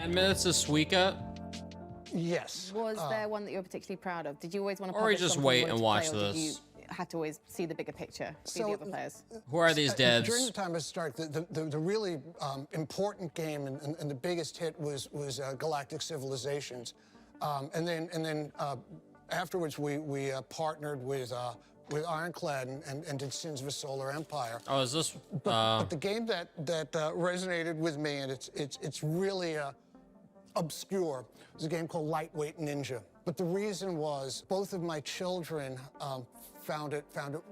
10 minutes of Suika? Yes. Was there one that you were particularly proud of? Did you always want to Or we publish just something wait you wanted and to watch play, or did this? you have to always see the bigger picture, see the other players? Who are these devs? During the time of Stark, the really important game and the biggest hit was Galactic Civilizations. And then afterwards, we partnered with Ironclad and did Sins of a Solar Empire. Oh, is this? But the game that resonated with me, and it's really obscure, was a game called Lightweight Ninja. But the reason was both of my children found it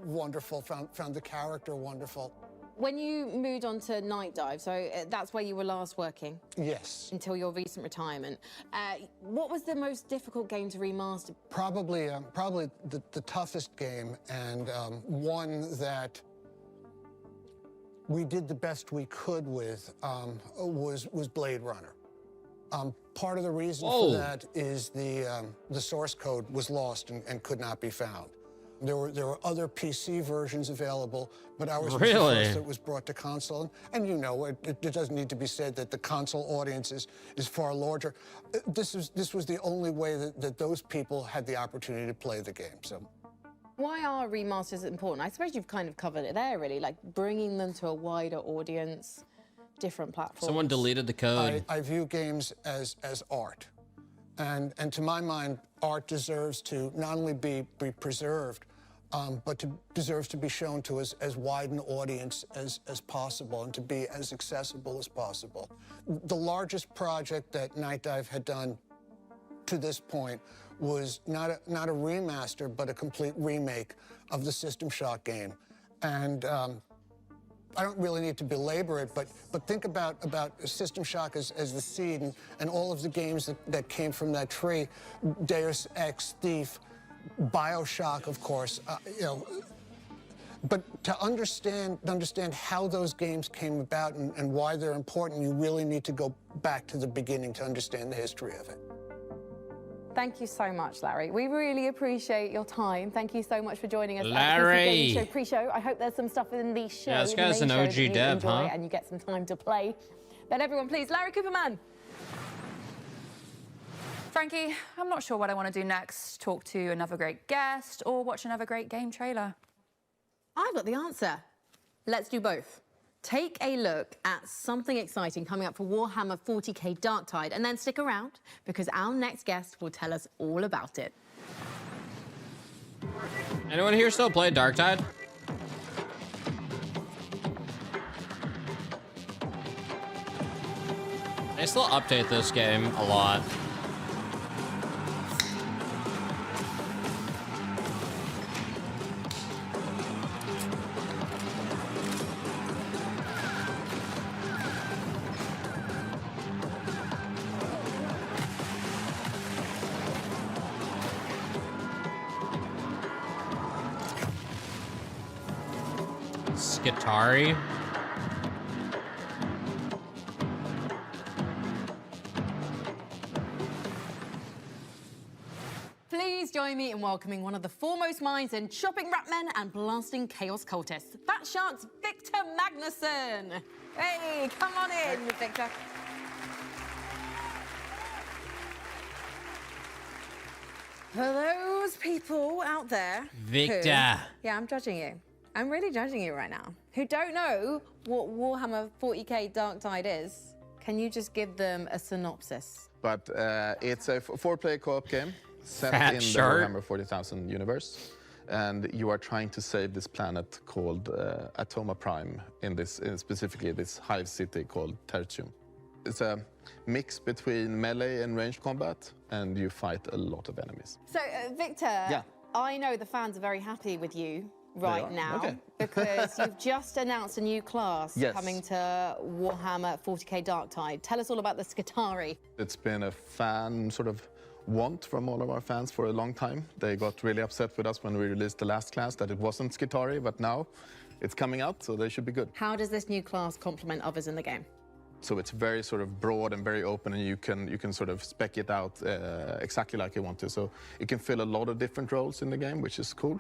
wonderful, found the character wonderful. When you moved on to Night Dive, so that's where you were last working? Yes. Until your recent retirement. What was the most difficult game to remaster? Probably the toughest game, and one that we did the best we could with was Blade Runner. Part of the reason for that is the source code was lost and could not be found. There were other PC versions available, but ours was the first that was brought to console. And you know, it doesn't need to be said that the console audience is far larger. This was the only way that those people had the opportunity to play the game. So, why are remasters important? I suppose you've kind of covered it there, really, like bringing them to a wider audience, different platforms. Someone deleted the code. I view games as art. And to my mind, art deserves to not only be preserved, but deserves to be shown to as wide an audience as possible and to be as accessible as possible. The largest project that Night Dive had done to this point was not a remaster, but a complete remake of the System Shock game. And I don't really need to belabor it, but think about System Shock as the seed and all of the games that came from that tree. Deus Ex, Thief, BioShock, of course, you know. But to understand how those games came about and why they're important, you really need to go back to the beginning to understand the history of it. Thank you so much, Larry. We really appreciate your time. Thank you so much for joining us Larry. at the PC Gaming Show pre-show. I hope there's some stuff in the show. Yeah, this guy's an OG dev, huh? And you get some time to play. Then everyone, please, Larry Cooperman. Frankie, I'm not sure what I want to do next. Talk to another great guest or watch another great game trailer. I've got the answer. Let's do both. Take a look at something exciting coming up for Warhammer 40k Darktide, and then stick around because our next guest will tell us all about it. Anyone here still play Darktide? They still update this game a lot. Skitari. Please join me in welcoming one of the foremost minds in chopping rat men and blasting chaos cultists, Fat Shark's Victor Magnuson. Hey, come on in, Victor. For those people out there Victor. Yeah, I'm judging you. I'm really judging you right now. Who don't know what Warhammer 40k Darktide is, can you just give them a synopsis? But it's a four-player co-op game set Fat in Shark. the Warhammer 40,000 universe. And you are trying to save this planet called Atoma Prime, specifically this hive city called Tertium. It's a mix between melee and ranged combat, and you fight a lot of enemies. So, Victor, Yeah. I know the fans are very happy with you right now Okay. because you've just announced a new class Yes. coming to Warhammer 40k Darktide. Tell us all about the Skitari. It's been a fan sort of want from all of our fans for a long time. They got really upset with us when we released the last class that it wasn't Skitari, but now it's coming out, so they should be good. How does this new class complement others in the game? So it's very sort of broad and very open, and you can sort of spec it out exactly like you want to. So it can fill a lot of different roles in the game, which is cool.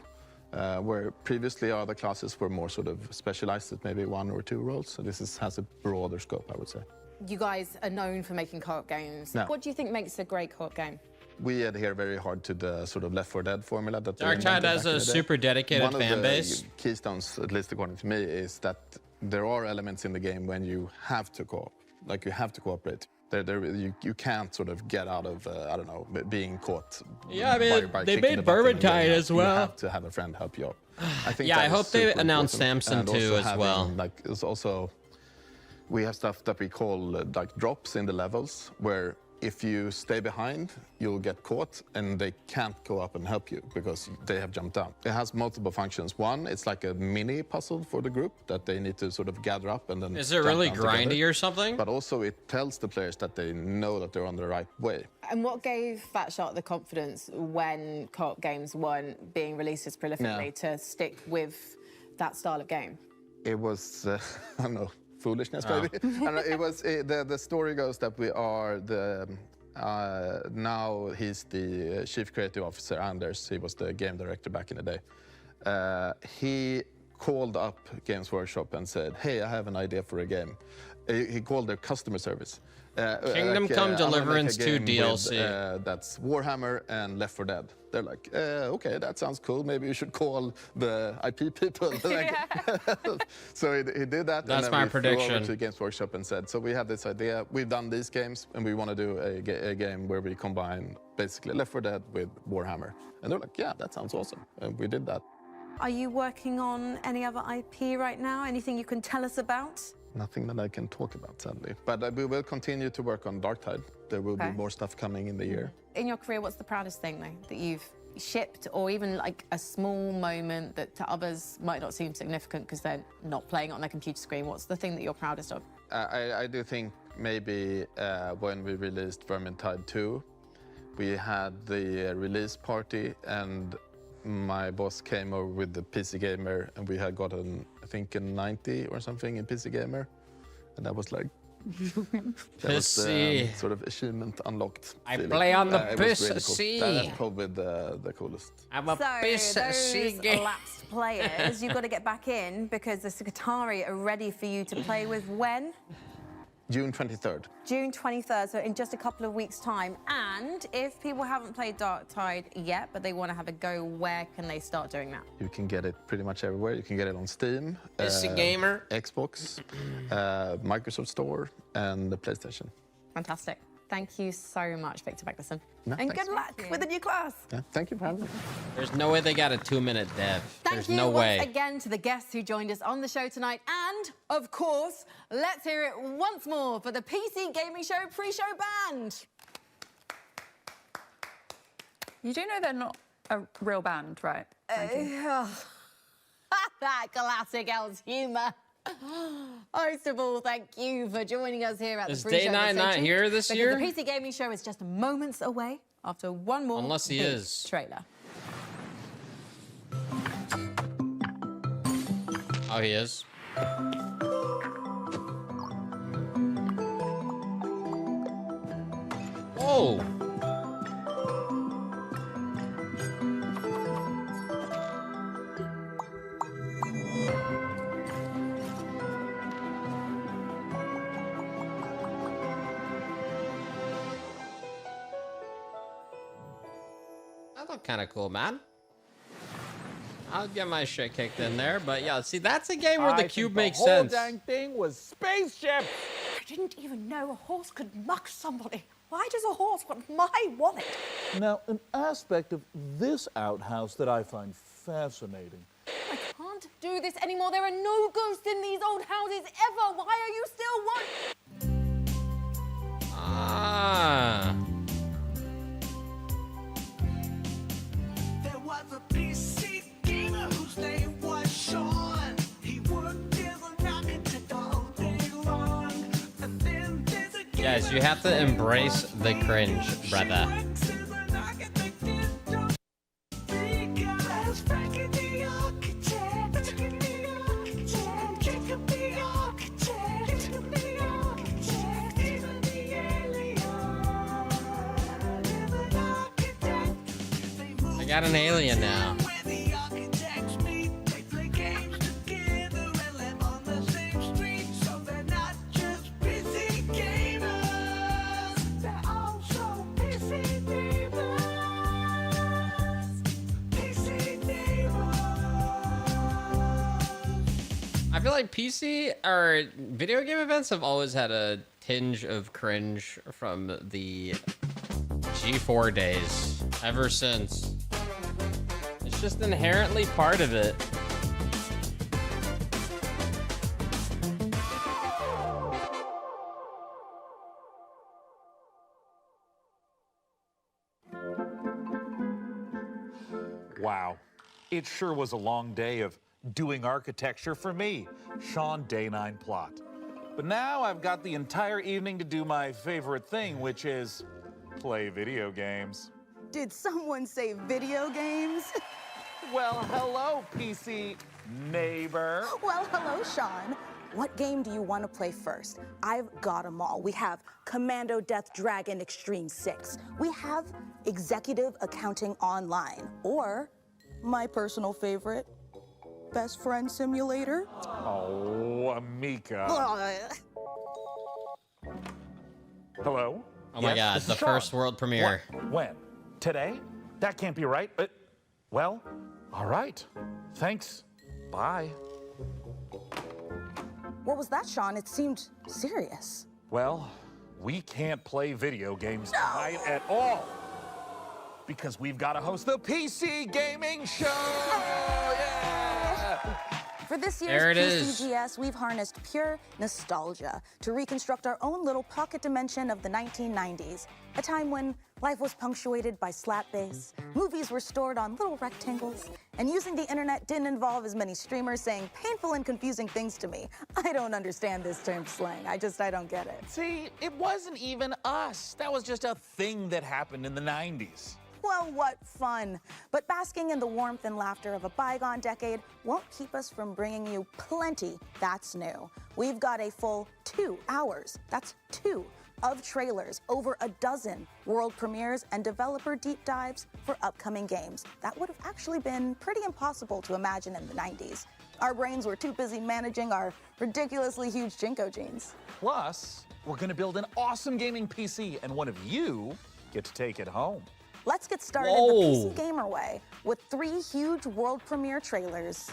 Where previously other classes were more sort of specialized at maybe one or two roles. So this has a broader scope, I would say. you guys are known for making co-op games. No. What do you think makes a great co-op game? We adhere very hard to the sort of Left 4 Dead formula that Darktide has a super dedicated fan base. One of the keystones, at least according to me, is that there are elements in the game when you have to co-op, like you have to cooperate. You can't sort of get out of, I don't know, being caught. Yeah, I mean, by they kicking made the button and Vermintide getting out. as well. You have to have a friend help you out. I think Yeah, that I is hope they super announce important. Samson And too also as well. having, like, it's also, we have stuff that we call like drops in the levels, where if you stay behind, you'll get caught and they can't go up and help you because they have jumped down. It has multiple functions. One, it's like a mini puzzle for the group that they need to sort of gather up and then Is it jump really down grindy together. or something? But also it tells the players that they know that they're on the right way. And what gave Fatshark the confidence when co-op games weren't being released as prolifically to stick with that style of game? It was, I don't know, foolishness maybe. I don't know, it was, the story goes that we are the, now he's the chief creative officer, Anders. He was the game director back in the day. He called up Games Workshop and said, hey, I have an idea for a game. He called their customer service. Kingdom Come Deliverance 2 DLC. That's Warhammer and Left 4 Dead. They're like, okay, that sounds cool. Maybe you should call the IP people. So he did that. That's and then my we flew prediction. over to Games Workshop and said, so we have this idea. We've done these games, and we want to do a game where we combine basically Left 4 Dead with Warhammer. And they're like, yeah, that sounds awesome. And we did that. Are you working on any other IP right now? Anything you can tell us about? Nothing that I can talk about, sadly. But we will continue to work on Darktide. There will be more stuff coming in the year. In your career, what's the proudest thing, though, that you've shipped, or even like a small moment that to others might not seem significant because they're not playing it on their computer screen? What's the thing that you're proudest of? I do think maybe when we released Vermintide 2, we had the release party, and my boss came over with the PC Gamer, and we had gotten, I think, a 90 or something in PC Gamer. And that was like, that was sort of achievement unlocked. I feeling. play on the It was really PC. cool. That's probably the coolest. I'm a So PC those game. lapsed players, you've got to get back in because the Secretari are ready for you to play with when? June 23rd. June 23rd, so in just a couple of weeks' time. And if people haven't played Darktide yet, but they want to have a go, where can they start doing that? You can get it pretty much everywhere. You can get it on Steam, PC Gamer. Xbox, Microsoft Store, and the PlayStation. Fantastic. Thank you so much, Victor Becklerson. No, and thanks. good luck with the new class. Yeah, thank you for having me. There's no way they got a 2-minute dev. Thank There's you no once way. again to the guests who joined us on the show tonight. And, of course, let's hear it once more for the PC Gaming Show pre-show band. You do know they're not a real band, right? That classic El's humour. Most of all, thank you for joining us here at Is the pre-show. Day 9 not here this because year? The PC Gaming Show is just moments away after one more Unless he big is. trailer. Oh, he is. Whoa. That looked kind of cool, man. I'll get my shit kicked in there, but yeah, see, that's a game where the cube makes sense. The whole dang thing was spaceship. I didn't even know a horse could muck somebody. Why does a horse want my wallet? Now, an aspect of this outhouse that I find fascinating. I can't do this anymore. There are no ghosts in these old houses ever. Why are you still one? Ah. There was a PC gamer whose name was Sean. He worked as a rocket to all day long. And then there's a Guys, you have to embrace the cringe, brother. works as an architect in John. Because Frankie the architect, Jacob the architect, Jacob the architect, even the alien is an architect. They move I got an alien now. where the architects meet, they play games together and live on the same street, so they're not just busy gamers. feel like PC or video game events have always had a tinge of cringe from the G4 days ever since. It's just inherently part of it. Wow. It sure was a long day of doing architecture for me, Sean Day 9 Plot. But now I've got the entire evening to do my favorite thing, which is play video games. Did someone say video games? Well, hello, PC neighbor. Well, hello, Sean. What game do you want to play first? I've got them all. We have Commando Death Dragon Extreme 6. We have Executive Accounting Online. Or, my personal favorite, Best Friend Simulator. Oh, Amika. Hello? Oh my God, this is the Sean. first world premiere. What? When? Today? That can't be right. Well, all right. Thanks. Bye. What was that, Sean? It seemed serious. Well, we can't play video games tonight at all. Because we've got to host the PC Gaming Show! Yeah! For this There it year's is. PCGS, we've harnessed pure nostalgia to reconstruct our own little pocket dimension of the 1990s, a time when life was punctuated by slap bass, movies were stored on little rectangles, and using the internet didn't involve as many streamers saying painful and confusing things to me. I don't understand this term slang. I don't get it. See, it wasn't even us. That was just a thing that happened in the 90s. Well, what fun. But basking in the warmth and laughter of a bygone decade won't keep us from bringing you plenty that's new. We've got a full 2 hours, that's 2, of trailers, over a dozen world premieres, and developer deep dives for upcoming games. That would have actually been pretty impossible to imagine in the 90s. Our brains were too busy managing our ridiculously huge Jinko jeans. Plus, we're going to build an awesome gaming PC, and one of you get to take it home. Let's get started Whoa. the PC Gamer way with 3 huge world premiere trailers.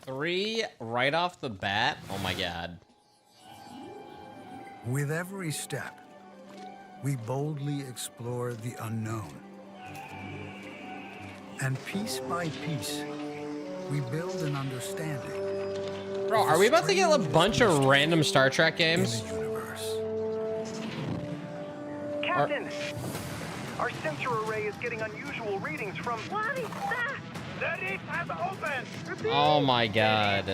3 right off the bat? Oh my God. With every step, we boldly explore the unknown. And piece by piece, we build an understanding. Bro, are we about to get a bunch of random Star Trek in games? the universe. Captain, our sensor array is getting unusual readings from... What is that? The deep has opened! Oh my God.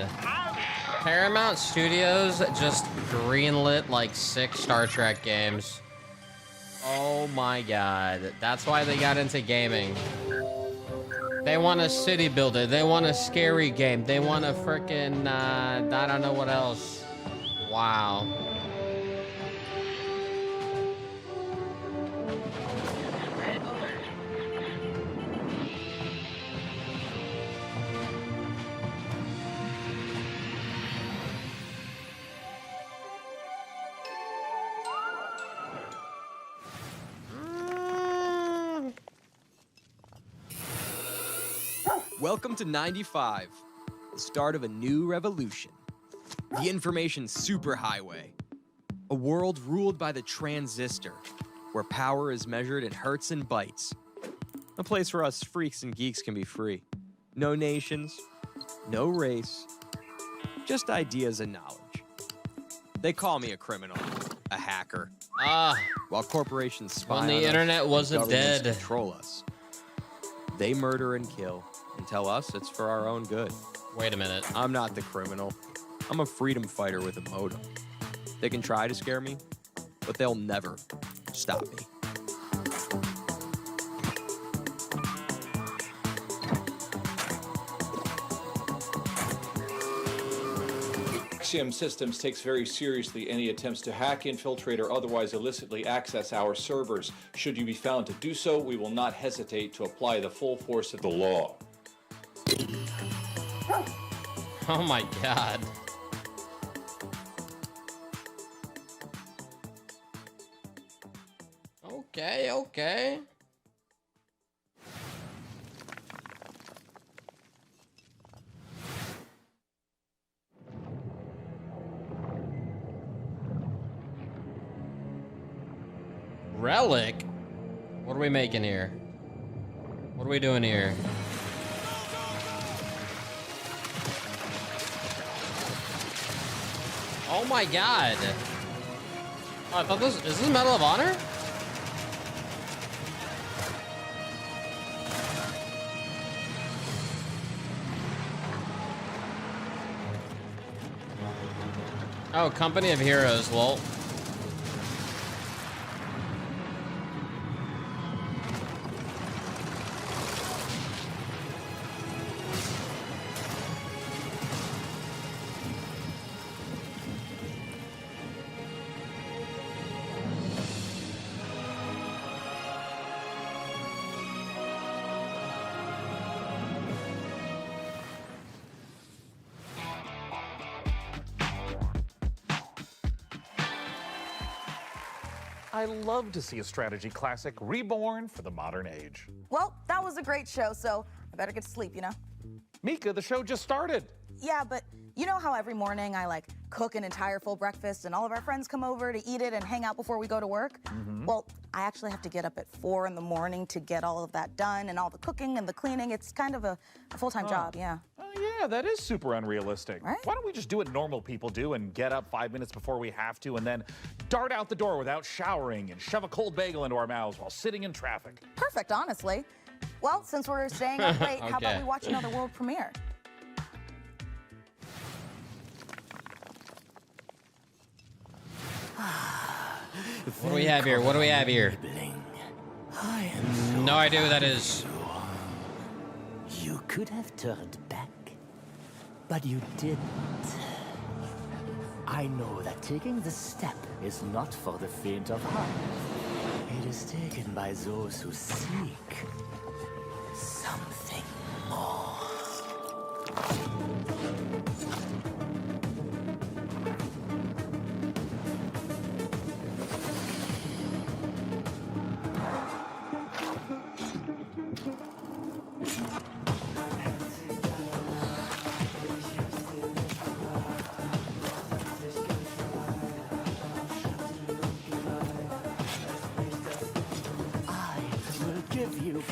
Paramount Studios just greenlit like 6 Star Trek games. Oh my God. That's why they got into gaming. They want a city builder. They want a scary game. They want a freaking, I don't know what else. Wow. Welcome to 95, the start of a new revolution. The information superhighway. A world ruled by the transistor, where power is measured in hertz and bytes. A place where us freaks and geeks can be free. No nations, no race, just ideas and knowledge. They call me a criminal, a hacker. While corporations spy When the on us internet and wasn't governments dead. control us. They murder and kill and tell us it's for our own good. Wait a minute. I'm not the criminal. I'm a freedom fighter with a modem. They can try to scare me, but they'll never stop me. Axiom Systems takes very seriously any attempts to hack, infiltrate, or otherwise illicitly access our servers. Should you be found to do so, we will not hesitate to apply the full force of the law. Oh my God. Okay. Relic? What are we making here? What are we doing here? Oh my god. Oh, I thought this is this Medal of Honor? Oh, Company of Heroes, lol. I love to see a strategy classic reborn for the modern age. Well, that was a great show, so I better get to sleep, you know? Mika, the show just started. Yeah, but you know how every morning I like cook an entire full breakfast and all of our friends come over to eat it and hang out before we go to work? Well, I actually have to get up at 4 in the morning to get all of that done and all the cooking and the cleaning. It's kind of a full-time job, yeah. Oh, yeah, that is super unrealistic. Right? Why don't we just do what normal people do and get up 5 minutes before we have to and then dart out the door without showering and shove a cold bagel into our mouths while sitting in traffic? Perfect, honestly. Well, since we're staying up late, how about Okay. we watch another world premiere? What do we have here? What do we have here? I am No idea who that is. You could have turned back, but you didn't. I know that taking the step is not for the faint of heart. It is taken by those who seek something more.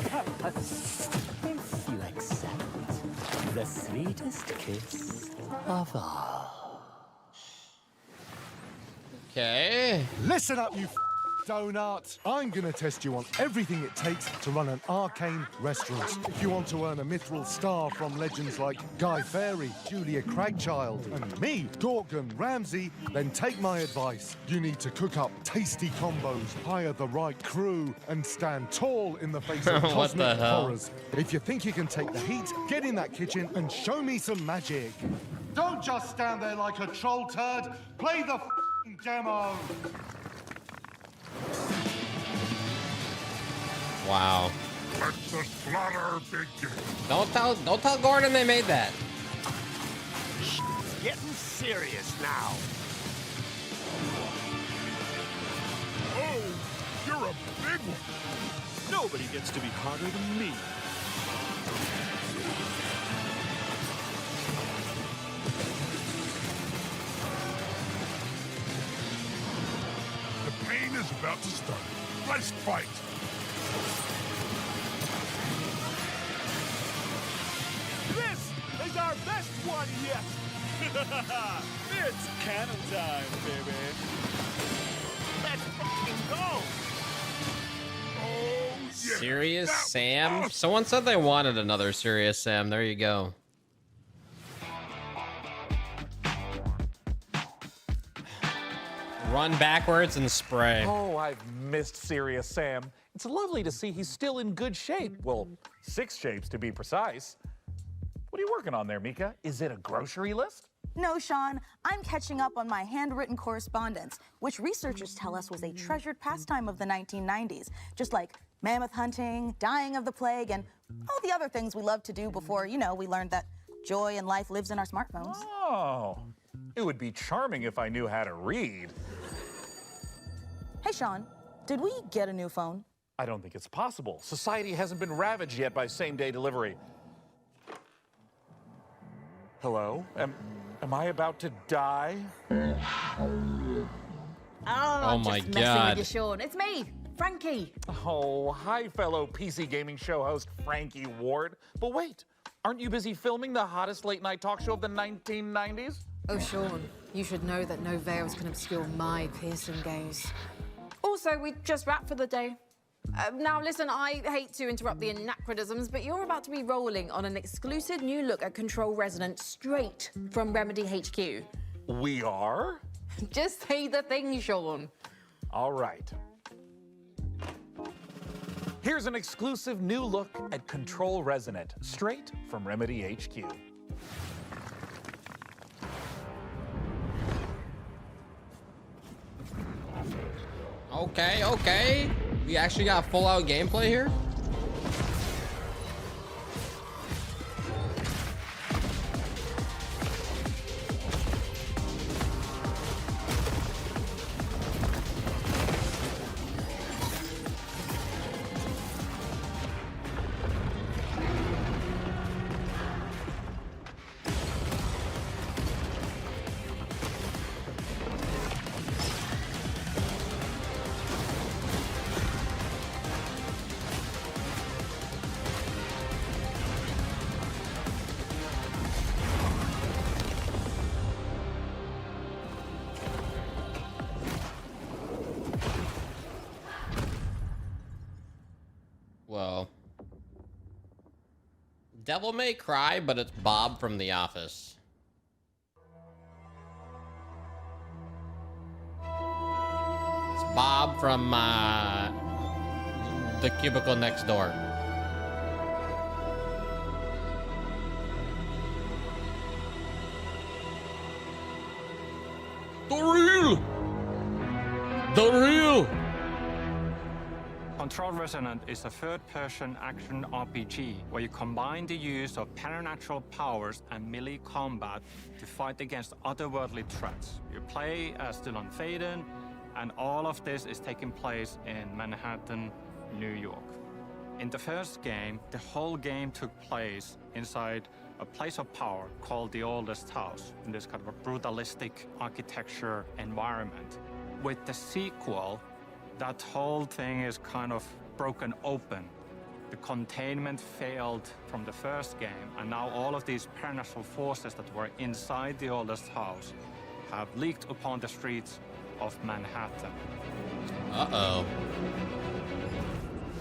Purpose. If you accept the sweetest kiss of all. Okay. Listen up, you donut. I'm gonna test you on everything it takes to run an arcane restaurant. If you want to earn a mithril star from legends like Guy Fawkes, Julia Cragchild, and me, Gorgon Ramsay, then take my advice. You need to cook up tasty combos, hire the right crew, and stand tall in the face of What cosmic the hell? horrors. If you think you can take the heat, get in that kitchen and show me some magic. Don't just stand there like a troll turd. Play the f***ing demo. Wow. Let the slaughter begin. Don't tell Gordon they made that. Getting serious now. Oh, you're a big one. Nobody gets to be hotter than me. The pain is about to start. Let's fight. This is our best one yet. It's cannon time, baby. Let's fucking go. Oh, yeah. Serious Sam? Someone said they wanted another Serious Sam. There you go. Run backwards and spray. Oh, I've missed Serious Sam. It's lovely to see he's still in good shape. Well, 6 shapes to be precise. What are you working on there, Mika? Is it a grocery list? No, Sean, I'm catching up on my handwritten correspondence, which researchers tell us was a treasured pastime of the 1990s, just like mammoth hunting, dying of the plague, and all the other things we loved to do before, you know, we learned that joy and life lives in our smartphones. Oh, it would be charming if I knew how to read. Hey, Sean, did we get a new phone? I don't think it's possible. Society hasn't been ravaged yet by same-day delivery. Hello? Am I about to die? Oh, my just messing God. with you, Sean. It's me, Frankie. Oh, hi, fellow PC gaming show host Frankie Ward. But wait, aren't you busy filming the hottest late-night talk show of the 1990s? Oh, Sean, you should know that no veils can obscure my piercing gaze. Also, we just wrapped for the day. Now, listen, I hate to interrupt the anachronisms, but you're about to be rolling on an exclusive new look at Control Resonant straight from Remedy HQ. We are? Just say the thing, Sean. All right. Here's an exclusive new look at Control Resonant, straight from Remedy HQ. Okay, okay. We actually got full-out gameplay here? Well, Devil May Cry, but it's Bob from The Office. It's Bob from the cubicle next door. The real. Control Resonant is a third-person action RPG where you combine the use of paranormal powers and melee combat to fight against otherworldly threats. You play as Dylan Faden, and all of this is taking place in Manhattan, New York. In the first game, the whole game took place inside a place of power called the Oldest House, in this kind of a brutalistic architecture environment. With the sequel, that whole thing is kind of broken open. The containment failed from the first game, and now all of these paranormal forces that were inside the Oldest House have leaked upon the streets of Manhattan. Uh-oh.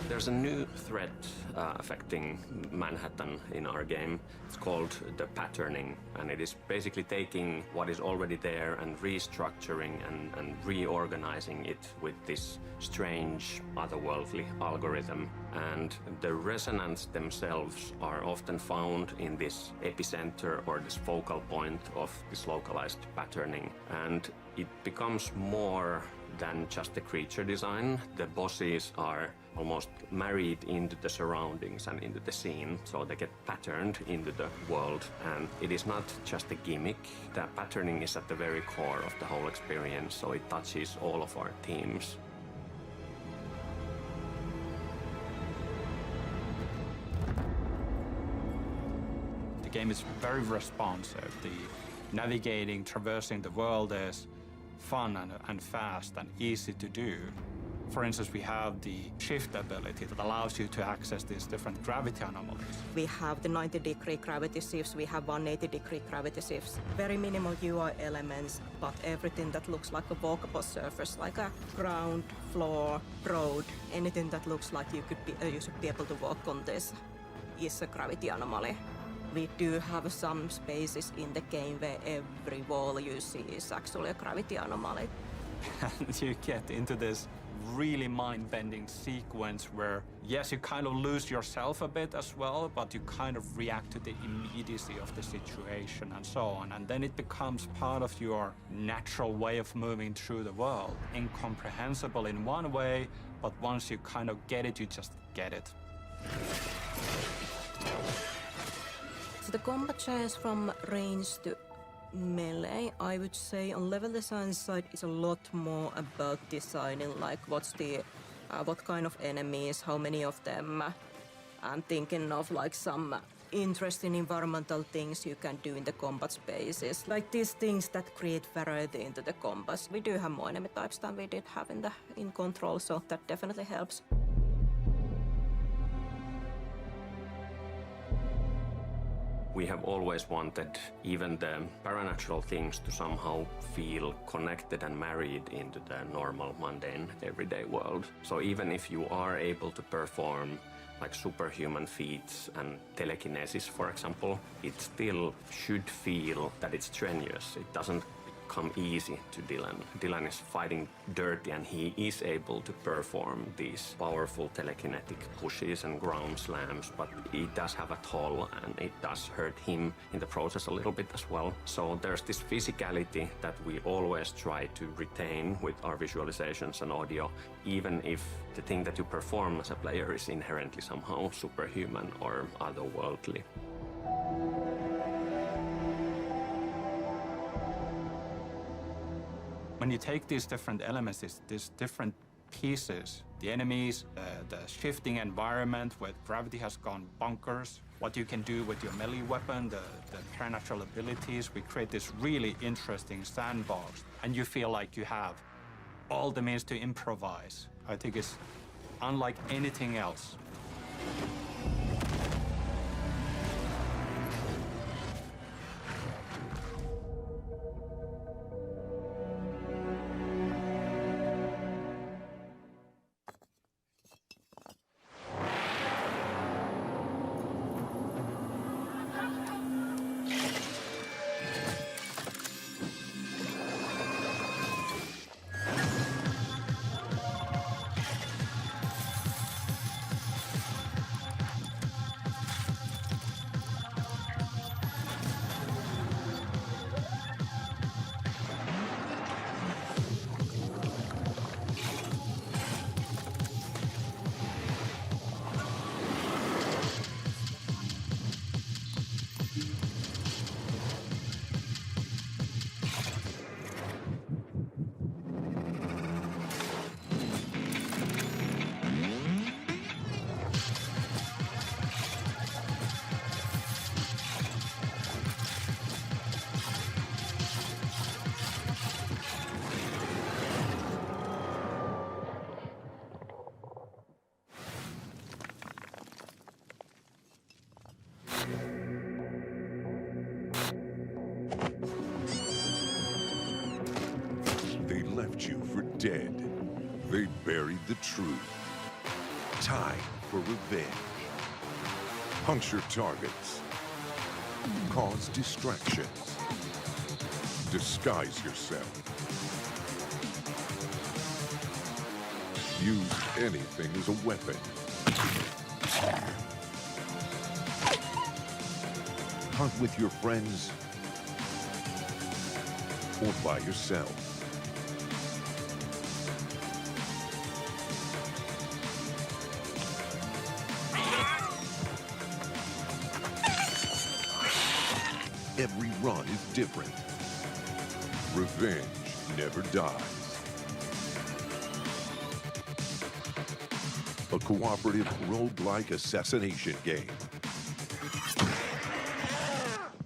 There's a new threat affecting Manhattan in our game. It's called the patterning, and it is basically taking what is already there and restructuring and reorganizing it with this strange, otherworldly algorithm. And the resonants themselves are often found in this epicenter or this focal point of this localized patterning. And it becomes more than just the creature design. The bosses are almost married into the surroundings and into the scene, so they get patterned into the world. And it is not just a gimmick. The patterning is at the very core of the whole experience, so it touches all of our themes. The game is very responsive. The navigating, traversing the world is fun and fast and easy to do. For instance, we have the shift ability that allows you to access these different gravity anomalies. We have the 90-degree gravity shifts, we have 180-degree gravity shifts. Very minimal UI elements, but everything that looks like a walkable surface, like a ground, floor, road, anything that looks like you should be able to walk on this is a gravity anomaly. We do have some spaces in the game where every wall you see is actually a gravity anomaly. And you get into this really mind-bending sequence where, yes, you kind of lose yourself a bit as well, but you kind of react to the immediacy of the situation and so on. And then it becomes part of your natural way of moving through the world. Incomprehensible in one way, but once you kind of get it, you just get it. So the combat change from range to melee, I would say on level design side is a lot more about designing like what's the what kind of enemies, how many of them. I'm thinking of like some interesting environmental things you can do in the combat spaces, like these things that create variety into the combats. We do have more enemy types than we did have in Control, so that definitely helps. We have always wanted even the paranatural things to somehow feel connected and married into the normal, mundane, everyday world. So even if you are able to perform like superhuman feats and telekinesis, for example, it still should feel that it's strenuous. It doesn't come easy to Dylan. Dylan is fighting dirty and he is able to perform these powerful telekinetic pushes and ground slams, but it does have a toll and it does hurt him in the process a little bit as well. So there's this physicality that we always try to retain with our visualizations and audio, even if the thing that you perform as a player is inherently somehow superhuman or otherworldly. When you take these different elements, these different pieces, the enemies, the shifting environment where gravity has gone bonkers, what you can do with your melee weapon, the paranatural abilities, we create this really interesting sandbox, and you feel like you have all the means to improvise. I think it's unlike anything else. You for dead. They buried the truth. Time for revenge. Puncture targets. Cause distractions. Disguise yourself. Use anything as a weapon. Hunt with your friends or by yourself. Every run is different. Revenge never dies. A cooperative roguelike assassination game.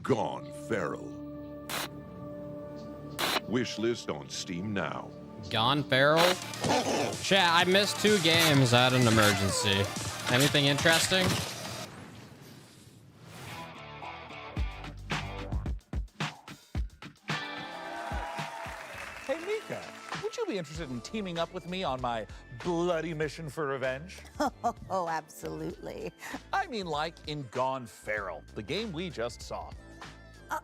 Gone Feral. Wishlist on Steam now. Gone Feral? Chat, I missed 2 games. I had an emergency. Anything interesting? Interested in teaming up with me on my bloody mission for revenge? Oh, absolutely. I mean like in Gone Feral, the game we just saw.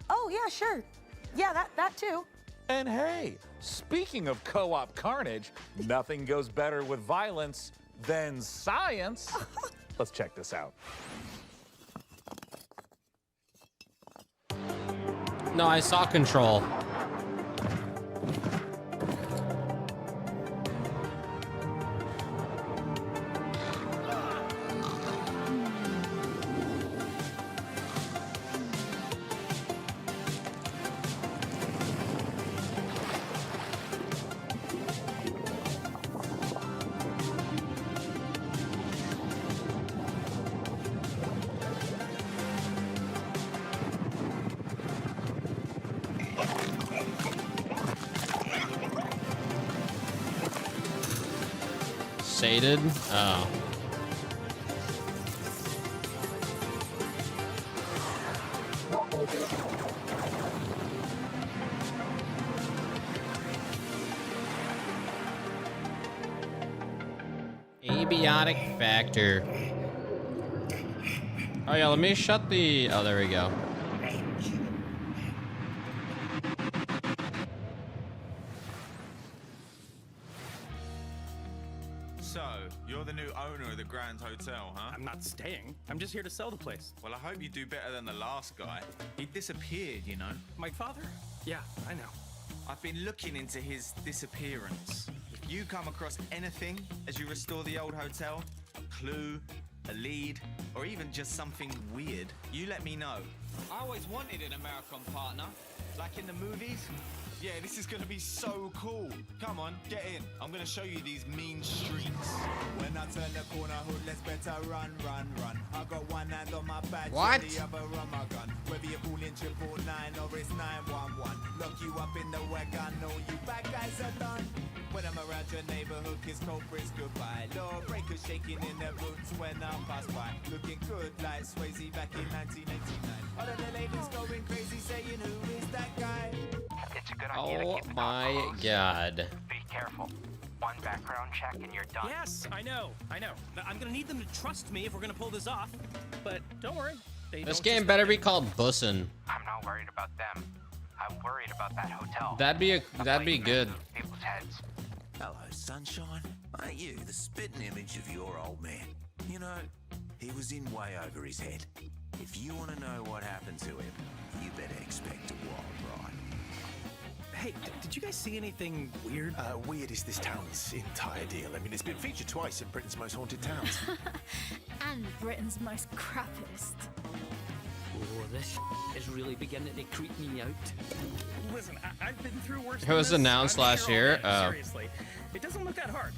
Oh, yeah, sure. Yeah, that too. And hey, speaking of co-op carnage, nothing goes better with violence than science. Let's check this out. No, I saw Control. Sated? Oh. Abiotic Factor. Oh yeah, let me shut the... Oh, there we go. So, you're the new owner of the Grand Hotel, huh? I'm not staying. I'm just here to sell the place. Well, I hope you do better than the last guy. He disappeared, you know. My father? Yeah, I know. I've been looking into his disappearance. If you come across anything as you restore the old hotel, a clue, a lead, or even just something weird, you let me know. I always wanted an American partner, like in the movies. Yeah, this is gonna be so cool. Come on, get in. I'm gonna show you these mean streets. When I turn the corner, hood, let's better run, run, run. I got one hand on my badge, What? the other on my gun. Whether you're calling 999 or it's 911, lock you up in the wagon, know you bad guys are done. When I'm around your neighborhood, kiss culprits goodbye. Lawbreakers shaking in their boots when I pass by. Looking good like Swayze back in 1989. All of the ladies going crazy saying, who is that guy? It's a good idea to Oh keep the my dogs closed. god. Be careful. One background check and you're done. Yes, I know. I'm gonna need them to trust me if we're gonna pull this off. But don't worry. This game better be called Bussin'. I'm not worried about them. I'm worried about that hotel. That'd be good. People's heads. Hello, sunshine. Ain't you the spitting image of your old man? You know, he was in way over his head. If you want to know what happened to him, you better expect a wild ride. Hey, did you guys see anything weird? Weird is this town's entire deal. I mean, it's been featured twice in Britain's most haunted towns. And Britain's most crappiest. Oh, this is really beginning to creep me out. Listen, I've been through worse. It was than this. announced I'm last here year. already, Oh. Seriously, it doesn't look that hard.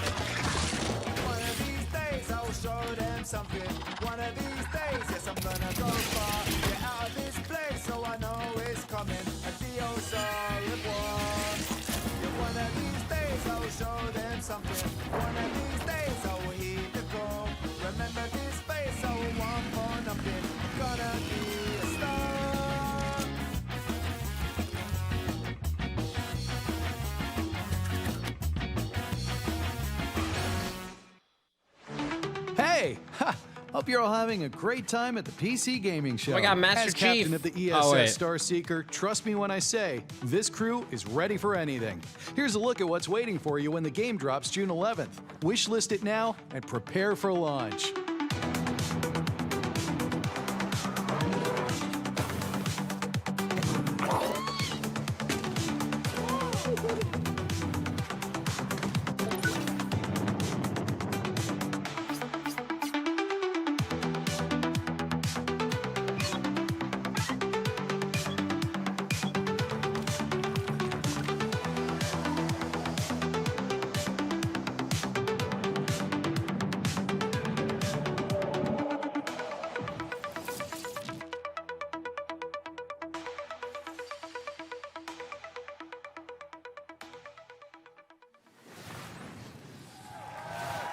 One of these days I'll show them something. One of these days, yes, I'm gonna go far. Get out of this place so I know it's coming. Adios, au revoir. Yeah, one of these days I'll show them something. One of these days I will heed the call. Remember this face, I will want for nothing. Gonna be a star. Hey! Ha! Hope you're all having a great time at the PC Gaming Show. We got Master As Chief. captain of the Oh, wait. ESS Starseeker, trust me when I say, this crew is ready for anything. Here's a look at what's waiting for you when the game drops June 11th. Wishlist it now and prepare for launch.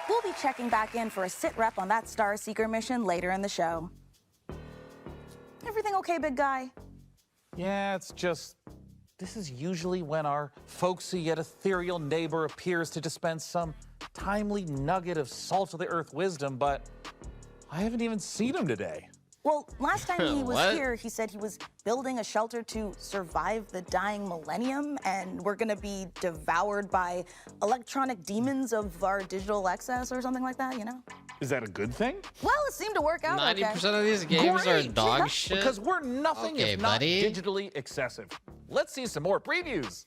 We'll be checking back in for a sit rep on that Starseeker mission later in the show. Everything okay, big guy? Yeah, it's just... This is usually when our folksy yet ethereal neighbor appears to dispense some timely nugget of salt-of-the-earth wisdom, but I haven't even seen him today. Well, last time he was What? here, he said he was building a shelter to survive the dying millennium, and we're gonna be devoured by electronic demons of our digital excess or something like that, you know? Is that a good thing? Well, it seemed to work out 90% of these games are Great! dog shit. Because we're nothing Okay, if not buddy. digitally excessive. Let's see some more previews.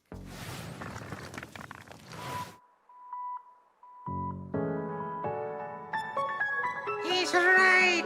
He's right.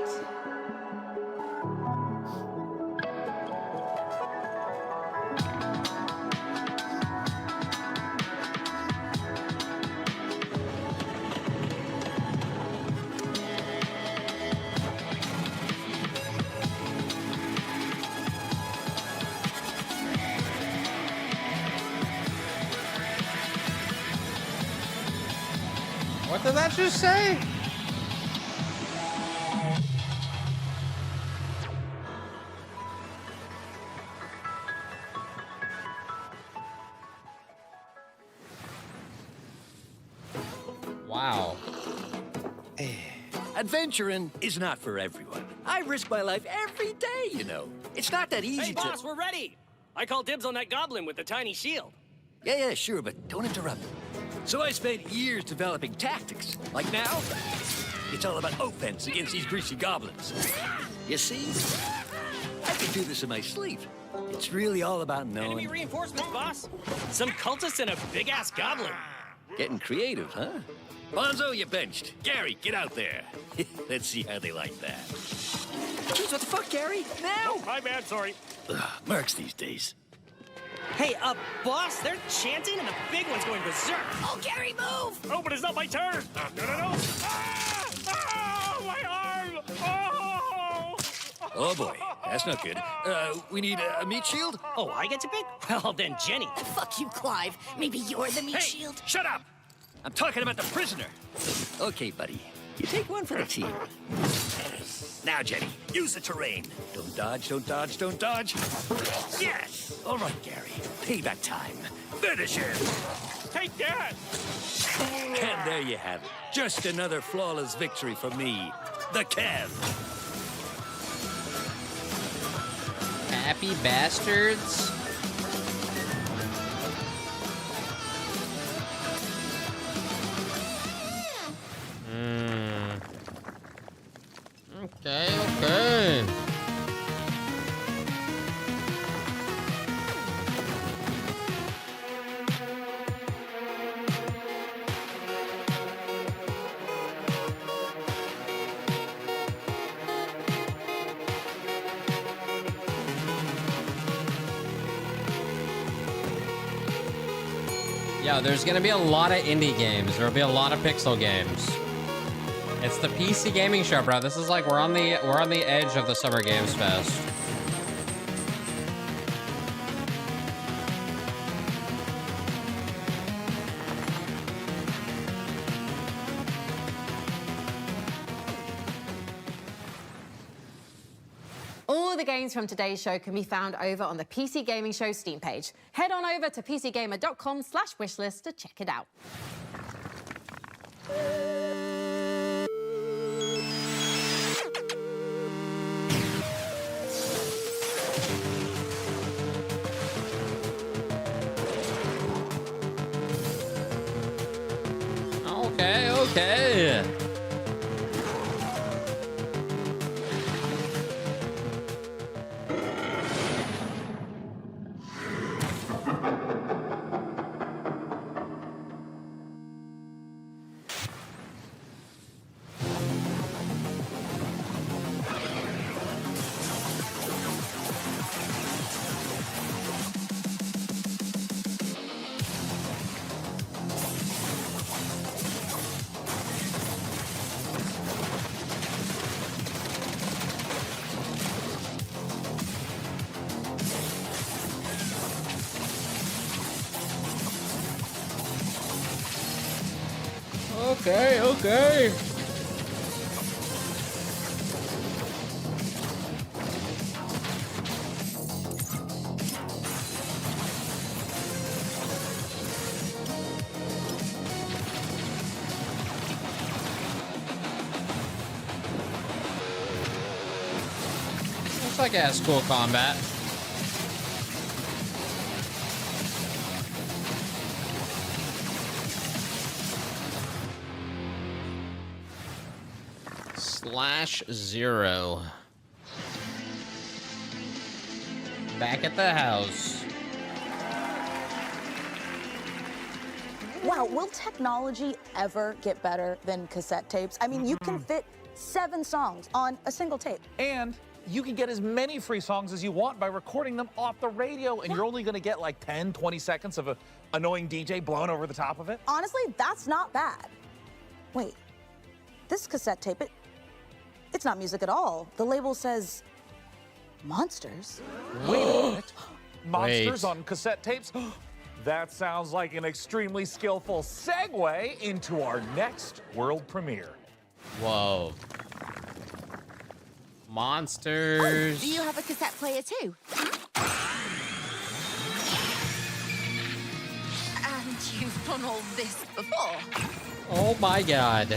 What did that just say? Wow. Adventuring is not for everyone. I risk my life every day, you know. It's not that easy Hey, to... boss, we're ready. I call dibs on that goblin with the tiny shield. Yeah, sure, but don't interrupt. So I spent years developing tactics. Like now, it's all about offense against these greasy goblins. You see? I can do this in my sleep. It's really all about knowing... Enemy reinforcements, boss. Some cultists and a big-ass goblin. Getting creative, huh? Bonzo, you benched. Gary, get out there. Let's see how they like that. Jeez, what the fuck, Gary? Now! Oh, my bad, sorry. Mercs these days. Hey, boss, they're chanting and the big one's going berserk. Oh, Gary, move! Oh, but it's not my turn. No. Ah! Ah! My arm! Oh! Oh, boy. That's not good. We need a meat shield? Oh, I get to pick? Well, then Jenny. Fuck you, Clive. Maybe you're the meat shield. Shut up! I'm talking about the prisoner. Okay, buddy. You take one for the team. Now, Jenny, use the terrain. Don't dodge, don't dodge, don't dodge. Yes! All right, Gary. Payback time. Finish him! Take that! And there you have it. Just another flawless victory for me, the Kev. Happy bastards. Okay. Yeah, there's gonna be a lot of indie games. There'll be a lot of pixel games. It's the PC gaming show, bro. This is like we're on the edge of the Summer Games Fest. All the games from today's show can be found over on the PC Gaming Show Steam page. Head on over to pcgamer.com/wishlist to check it out. Okay. Okay. Looks like it has cool combat. SlashZero. Back at the house. Wow, will technology ever get better than cassette tapes? I mean, you can fit 7 songs on a single tape. And you can get as many free songs as you want by recording them off the radio, and you're only gonna get like 10, 20 seconds of an annoying DJ blowing over the top of it. Honestly, that's not bad. Wait, this cassette tape, it's not music at all. The label says monsters. Wait a minute. Monsters Wait. on cassette tapes? That sounds like an extremely skillful segue into our next world premiere. Whoa. Monsters. Do you have a cassette player too? And you've done all this before? Oh my god.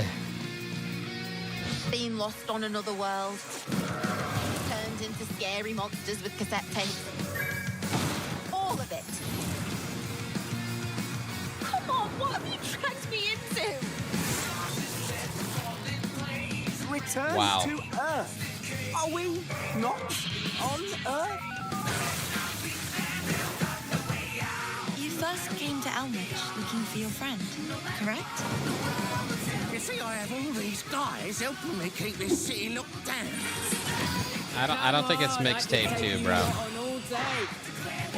Been lost on another world. Turned into scary monsters with cassette tape. All of it. Come on, what have you dragged me into? Return Wow. to Earth. Are we not on Earth? You first came to Elmich looking for your friend, correct? You see, I have all these guys helping me keep this city locked down. I don't think it's mixtape too, bro.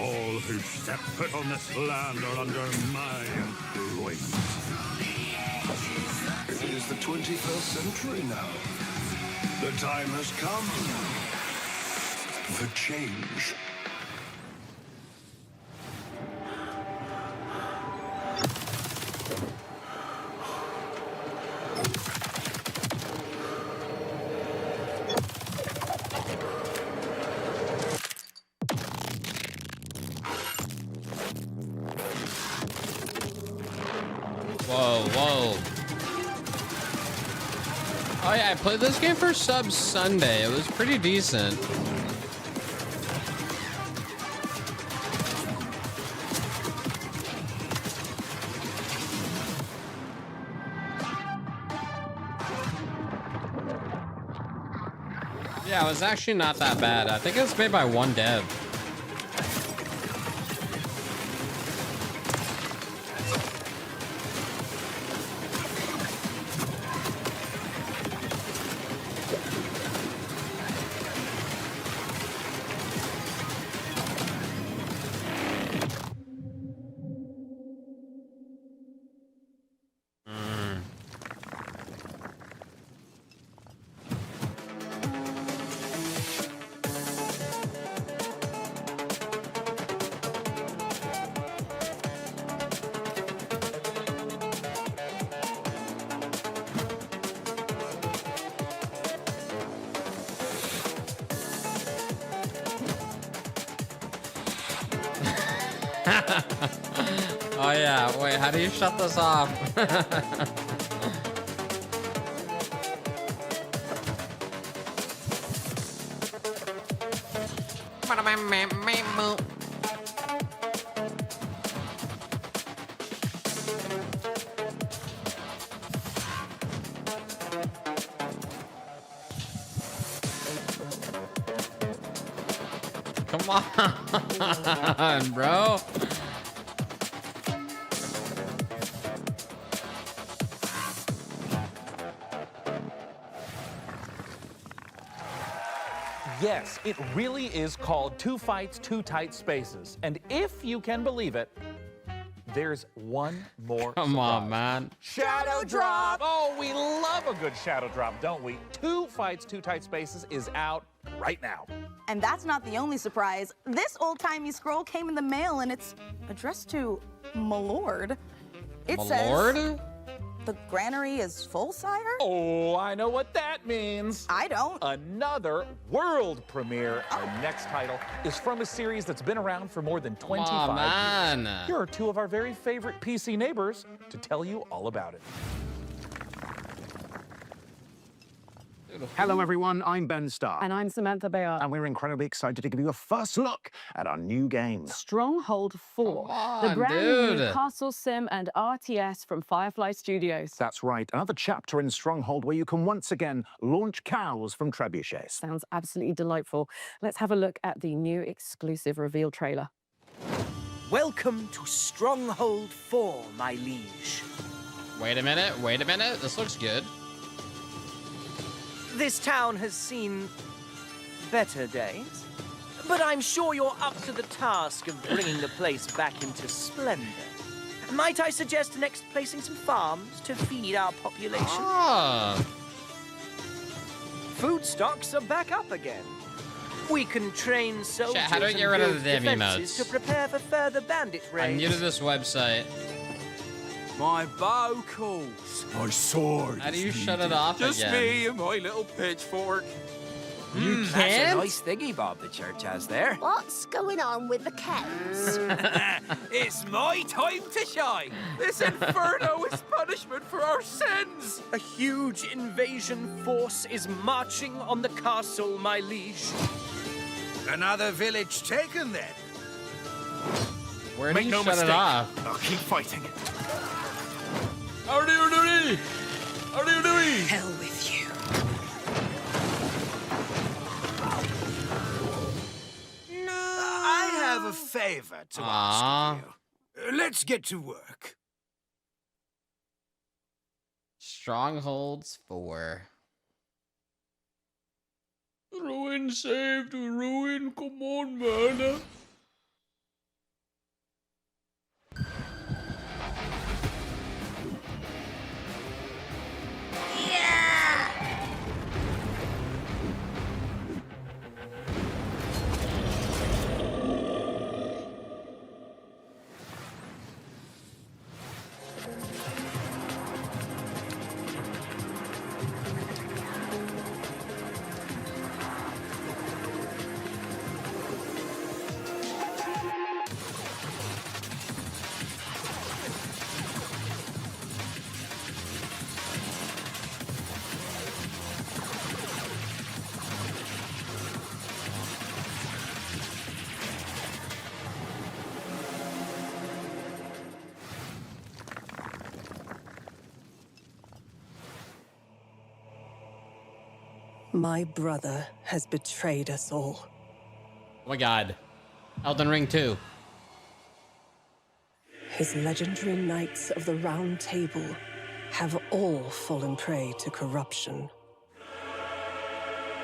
All who step foot on this land are under my influence. It is the 21st century now. The time has come for change. Whoa, whoa. Oh yeah, I played this game for Sub Sunday. It was pretty decent. Yeah, it was actually not that bad. I think it was made by one dev. Oh yeah, wait, how do you shut this off? Come on, bro. Yes, it really is called Two Fights, Two Tight Spaces. And if you can believe it, there's one more Come on, surprise. man. Shadow Drop! Oh, we love a good Shadow Drop, don't we? Two Fights, Two Tight Spaces is out right now. And that's not the only surprise. This old-timey scroll came in the mail, and it's addressed to Malord. It Malord? says, "The granary is full, sire?" Oh, I know what that means. I don't. Another world premiere. Our next title is from a series that's been around for more than 25 man. years. Here are two of our very favorite PC neighbors to tell you all about it. Hello, everyone. I'm Ben Starr. And I'm Samantha Bayard. And we're incredibly excited to give you a first look at our new game. Stronghold 4. Come the on, brand dude. new Castle Sim and RTS from Firefly Studios. That's right. Another chapter in Stronghold where you can once again launch cows from trebuchets. Sounds absolutely delightful. Let's have a look at the new exclusive reveal trailer. Welcome to Stronghold 4, my liege. Wait a minute, wait a minute. This looks good. This town has seen better days, but I'm sure you're up to the task of bringing the place back into splendor. Might I suggest next placing some farms to feed our population? Ah. Food stocks are back up again. We can train soldiers How do I get rid and of the build damn defenses emotes? to prepare for further bandit raids. I'm new to this website. My bow calls. My sword. How do you shut it off Just again? me and my little pitchfork. You That's a can't? nice thingy bob the church has there. What's going on with the cats? It's my time to shine. This inferno is punishment for our sins. A huge invasion force is marching on the castle, my liege. Another village taken then. Where Make did you no shut mistake. it off? I'll keep fighting. How do you do? How do you do? Hell with you. I have a favor to ask of you. Let's get to work. Strongholds 4. Ruin saved ruin. Come on, man. My brother has betrayed us all. Oh my god. Elden Ring 2. His legendary knights of the Round Table have all fallen prey to corruption,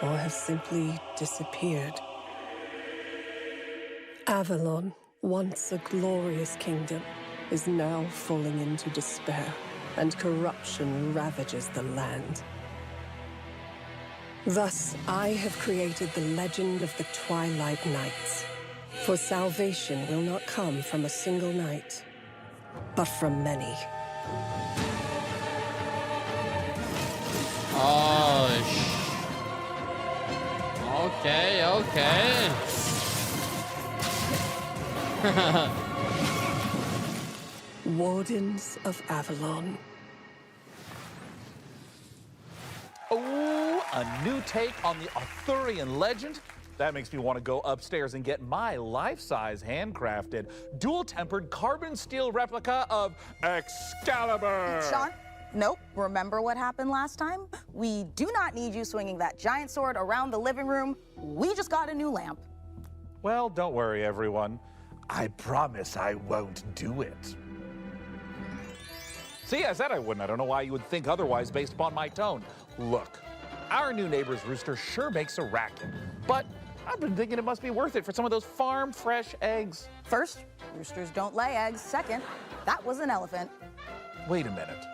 or have simply disappeared. Avalon, once a glorious kingdom, is now falling into despair, and corruption ravages the land. Thus, I have created the legend of the Twilight Knights. For salvation will not come from a single knight, but from many. Oh, okay, okay. Wardens of Avalon. Oh, a new take on the Arthurian legend? That makes me want to go upstairs and get my life-size handcrafted, dual-tempered carbon steel replica of Excalibur. Sean? Nope. Remember what happened last time? We do not need you swinging that giant sword around the living room. We just got a new lamp. Well, don't worry, everyone. I promise I won't do it. See, I said I wouldn't. I don't know why you would think otherwise based upon my tone. Look, our new neighbor's rooster sure makes a racket, but I've been thinking it must be worth it for some of those farm-fresh eggs. First, roosters don't lay eggs. Second, that was an elephant. Wait a minute.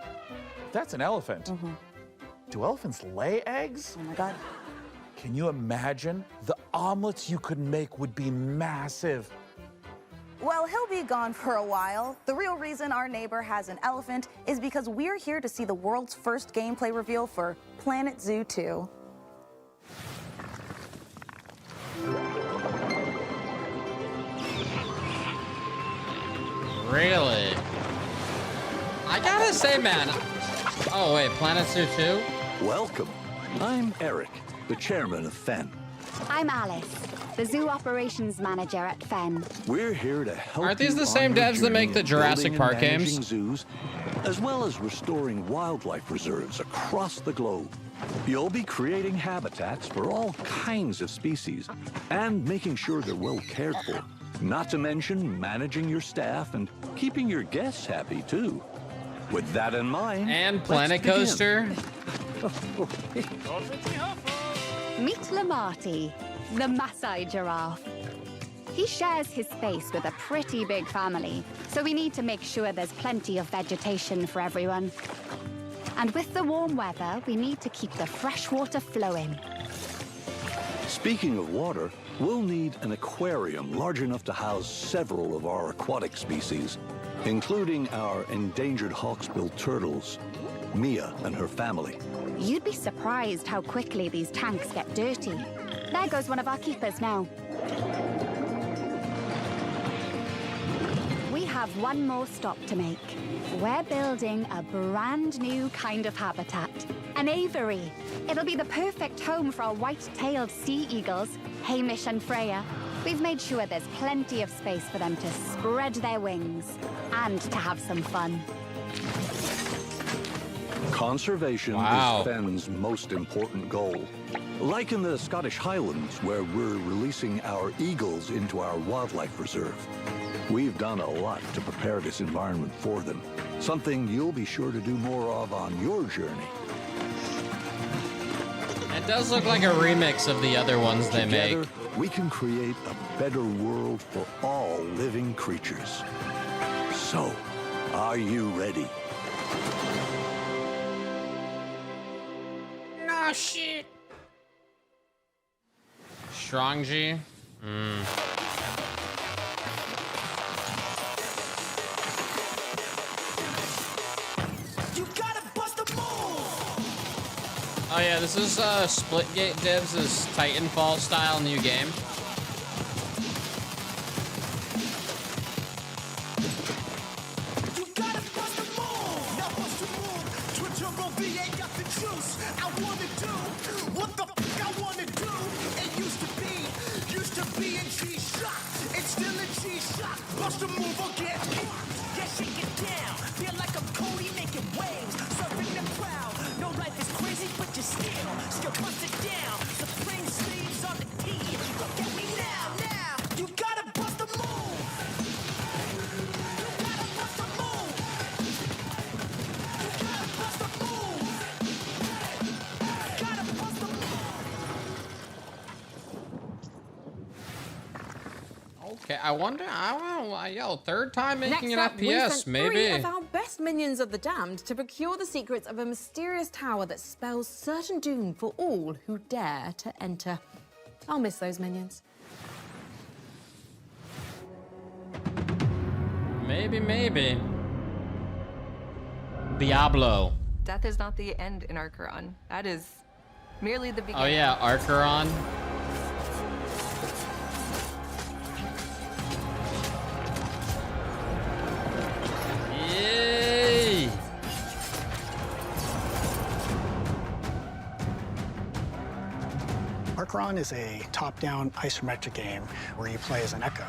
That's an elephant. Do elephants lay eggs? Oh my God. Can you imagine? The omelets you could make would be massive. Well, he'll be gone for a while. The real reason our neighbor has an elephant is because we're here to see the world's first gameplay reveal for Planet Zoo 2. Really? I gotta say, man. Oh, wait, Planet Zoo 2? Welcome. I'm Eric, the chairman of Fen. I'm Alice, the zoo operations manager at Fen. We're here to help. Aren't these you the on same your devs that make journey the of Jurassic building Park and managing games? zoos, as well as restoring wildlife reserves across the globe. You'll be creating habitats for all kinds of species and making sure they're well cared for. Not to mention managing your staff and keeping your guests happy too. With that in mind, and Planet Coaster. Meet Lamarty, the Maasai giraffe. He shares his space with a pretty big family, so we need to make sure there's plenty of vegetation for everyone. And with the warm weather, we need to keep the fresh water flowing. Speaking of water, we'll need an aquarium large enough to house several of our aquatic species, including our endangered hawksbill turtles, Mia and her family. You'd be surprised how quickly these tanks get dirty. There goes one of our keepers now. We have one more stop to make. We're building a brand new kind of habitat, an aviary. It'll be the perfect home for our white-tailed sea eagles, Hamish and Freya. We've made sure there's plenty of space for them to spread their wings and to have some fun. Conservation is Fenn's most important goal. Like in the Scottish Highlands, where we're releasing our eagles into our wildlife reserve. We've done a lot to prepare this environment for them, something you'll be sure to do more of on your journey. It does look like a remix of the other ones they Together, make. we can create a better world for all living creatures. So, are you ready? No shit. Strong G. Oh yeah, this is Splitgate Divs' Titanfall style new game. Okay, I wonder. Yo, third time making Next an up, we FPS, sent maybe. 3 of our best minions of the damned to procure the secrets of a mysterious tower that spells certain doom for all who dare to enter. I'll miss those minions. Maybe. Diablo. Death is not the end in Arkheron. That is merely the beginning. Oh yeah, Arkheron. Yay! Arkheron is a top-down isometric game where you play as an Echo,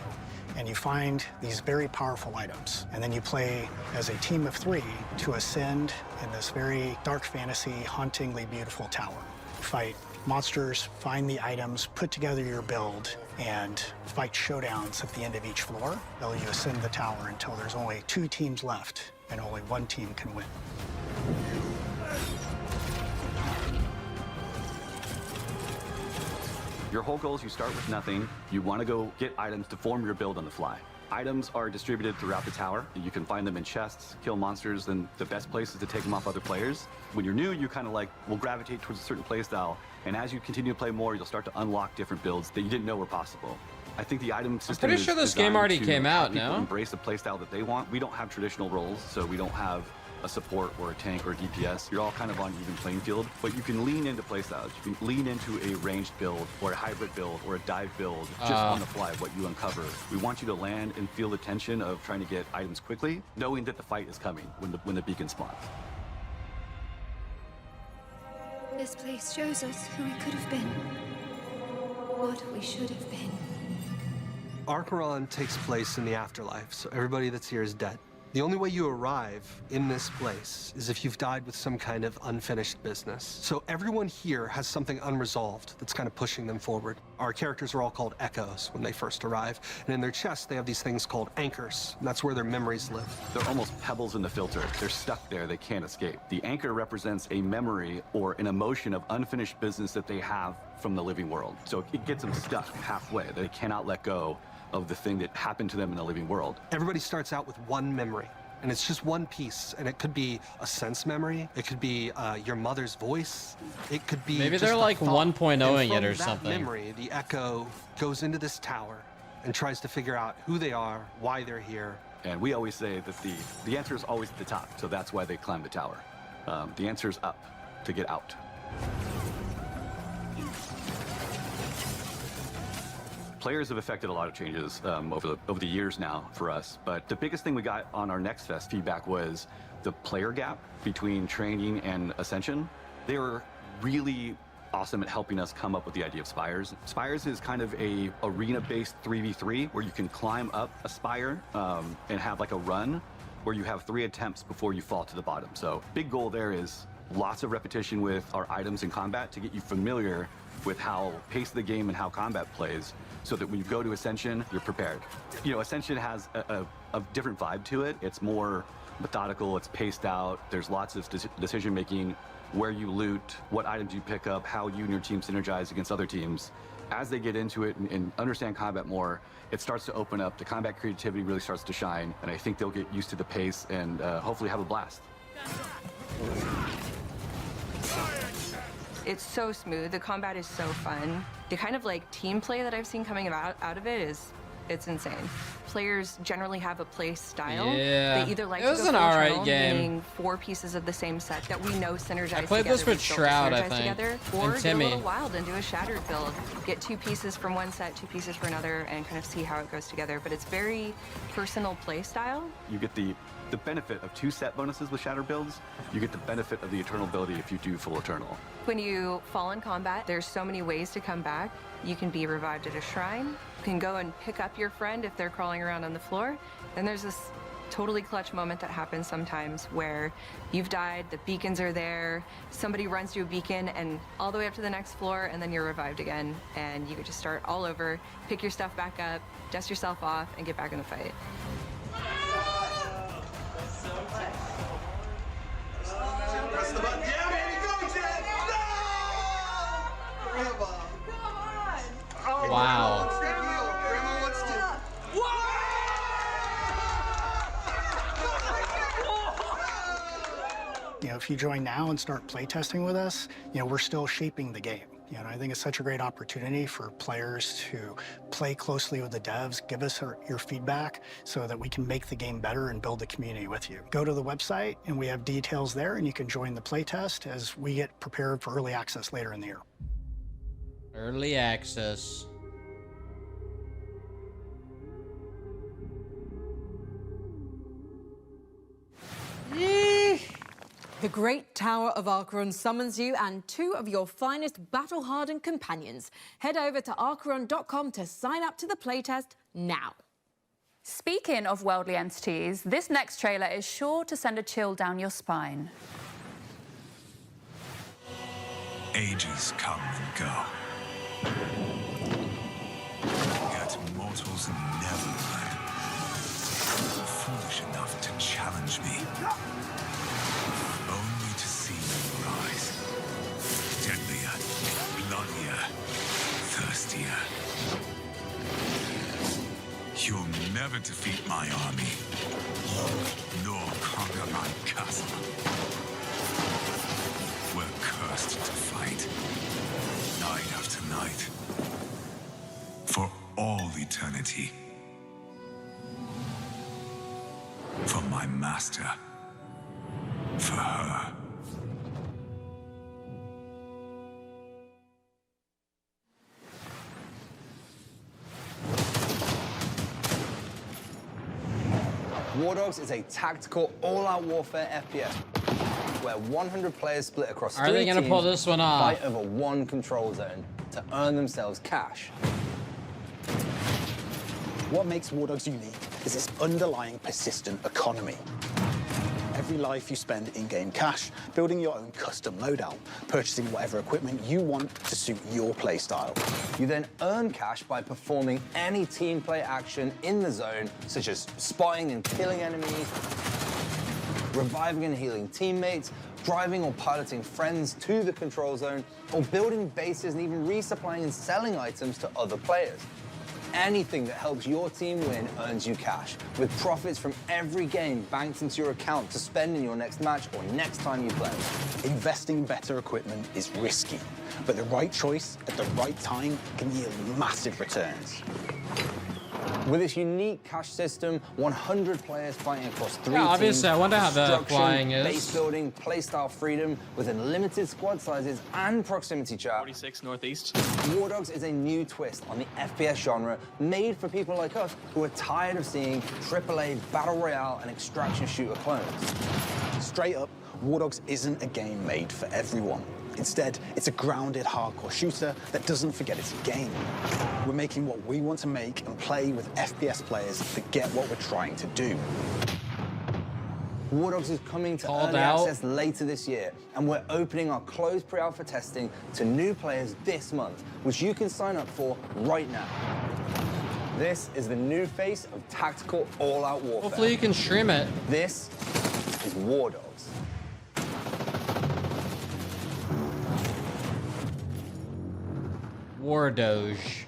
and you find these very powerful items. And then you play as a team of 3 to ascend in this very dark fantasy, hauntingly beautiful tower. Fight monsters, find the items, put together your build, and fight showdowns at the end of each floor. While you ascend the tower until there's only 2 teams left, and only 1 team can win. Your whole goal is you start with nothing. You want to go get items to form your build on the fly. Items are distributed throughout the tower. You can find them in chests, kill monsters, and the best place is to take them off other players. When you're new, you kind of will gravitate towards a certain play style, and as you continue to play more, you'll start to unlock different builds that you didn't know were possible. I think the item system pretty sure this game already came out, no? Embrace the playstyle that they want. We don't have traditional roles, so we don't have a support or a tank or a DPS. You're all kind of on even playing field, but you can lean into playstyles. You can lean into a ranged build or a hybrid build or a dive build just on the fly, what you uncover. We want you to land and feel the tension of trying to get items quickly, knowing that the fight is coming when the beacon spawns. This place shows us who we could have been, what we should have been. Arkheron takes place in the afterlife, so everybody that's here is dead. The only way you arrive in this place is if you've died with some kind of unfinished business. So everyone here has something unresolved that's kind of pushing them forward. Our characters are all called Echoes when they first arrive, and in their chests they have these things called anchors, and that's where their memories live. They're almost pebbles in the filter. They're stuck there, they can't escape. The anchor represents a memory or an emotion of unfinished business that they have from the living world. So it gets them stuck halfway. They cannot let go of the thing that happened to them in the living world. Everybody starts out with one memory, And it's just one piece, and it could be a sense memory, it could be your mother's voice, it could be Maybe just they're a like thought. 1.0ing it And or from that something. memory, the Echo goes into this tower and tries to figure out who they are, why they're here. And we always say that the answer is always at the top, so that's why they climb the tower. The answer is up, to get out. Players have affected a lot of changes over the years now for us, but the biggest thing we got on our Next Fest feedback was the player gap between training and Ascension. They were really awesome at helping us come up with the idea of Spires. Spires is kind of a arena-based 3v3 where you can climb up a spire and have like a run where you have 3 attempts before you fall to the bottom. So big goal there is lots of repetition with our items in combat to get you familiar with how pace of the game and how combat plays, so that when you go to Ascension, you're prepared. You know, Ascension has a different vibe to it. It's more methodical, it's paced out, there's lots of decision making, where you loot, what items you pick up, how you and your team synergize against other teams. As they get into it and understand combat more, it starts to open up, the combat creativity really starts to shine, and I think they'll get used to the pace and hopefully have a blast. It's so smooth. The combat is so fun. The kind of like team play that I've seen coming out of it it's insane. Players generally have a play style. Yeah. They either like It to was go an full alright eternal, game. meaning 4 pieces of the same set that we know synergize I played together. this with we built Shroud, I synergize think, together, and or get a Timmy. little wild and do a shattered build. Get 2 pieces from one set, 2 pieces for another, and kind of see how it goes together. But it's very personal play style. You get the benefit of 2 set bonuses with Shatter builds. You get the benefit of the Eternal ability if you do full Eternal. When you fall in combat, there's so many ways to come back. You can be revived at a shrine. You can go and pick up your friend if they're crawling around on the floor. Then there's this totally clutch moment that happens sometimes where you've died, the beacons are there, somebody runs to a beacon and all the way up to the next floor, and then you're revived again. And you get to start all over, pick your stuff back up, dust yourself off, and get back in the fight. Press the button. Yeah, baby, go, Jen! No! Come on. Oh, Wow. Grandma wants to. You know, if you join now and start playtesting with us, you know, we're still shaping the game. You know, I think it's such a great opportunity for players to play closely with the devs, give us your feedback so that we can make the game better and build a community with you. Go to the website and we have details there, and you can join the playtest as we get prepared for early access later in the year. Early access. The Great Tower of Arkheron summons you and 2 of your finest battle-hardened companions. Head over to Arkheron.com to sign up to the playtest now. Speaking of worldly entities, this next trailer is sure to send a chill down your spine. Ages come and go. Yet mortals never learn. Foolish enough to challenge me. Only to see me rise. Deadlier, bloodier, thirstier. You'll never defeat my army, nor conquer my castle. We're cursed to fight, night after night, for all eternity. For my master. For her. Wardogs is a tactical, all-out warfare FPS where 100 players split across 3 Are they gonna teams pull this one off? fight over 1 control zone to earn themselves cash. What makes Wardogs unique is its underlying persistent economy. Every life you spend in-game cash, building your own custom loadout, purchasing whatever equipment you want to suit your playstyle. You then earn cash by performing any team play action in the zone, such as spotting and killing enemies, reviving and healing teammates, driving or piloting friends to the control zone, or building bases and even resupplying and selling items to other players. anything that helps your team win earns you cash, with profits from every game banked into your account to spend in your next match or next time you play. Investing in better equipment is risky, but the right choice at the right time can yield massive returns. With this unique cash system, 100 players fighting across 3 Yeah, obviously, teams, I wonder how the destruction, flying is. base building, playstyle freedom, with unlimited squad sizes and proximity chat. 46 Northeast. Wardogs is a new twist on the FPS genre, made for people like us who are tired of seeing AAA battle royale and extraction shooter clones. Straight up, Wardogs isn't a game made for everyone. Instead, it's a grounded, hardcore shooter that doesn't forget it's a game. We're making what we want to make and play with FPS players that get what we're trying to do. Wardogs is coming to early access later this year, and we're opening our closed pre-alpha testing to new players this month, which you can sign up for right now. This is the new face of tactical all-out warfare. Hopefully you can stream it. This is Wardogs. Wardoge.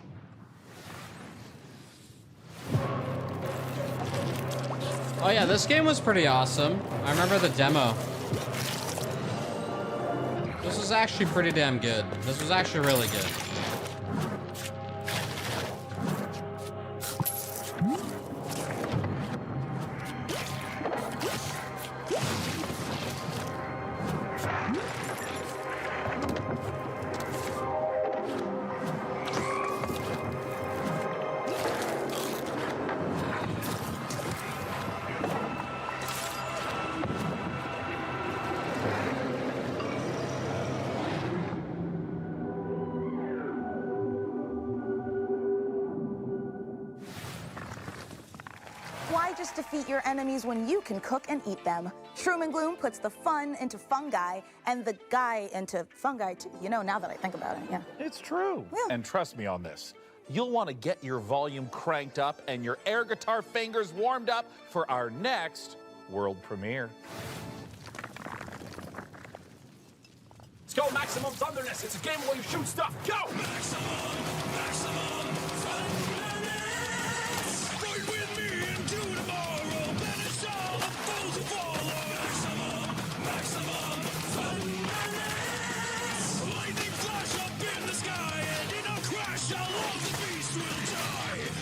Oh yeah, this game was pretty awesome. I remember the demo. This was actually pretty damn good. This was actually really good. Why just defeat your enemies when you can cook and eat them? Shroom Gloom puts the fun into fungi and the guy into fungi too. You know, now that I think about it, yeah. It's true. Yeah. And trust me on this. You'll want to get your volume cranked up and your air guitar fingers warmed up for our next world premiere. Let's go, Maximum Thunderness. It's a game where you shoot stuff. Go! Maximum Thunderness. Fight with me into tomorrow. Banish all the foes who follow. Maximum Thunderness. Lightning flash up in the sky, and in a crash, all of the beasts will die.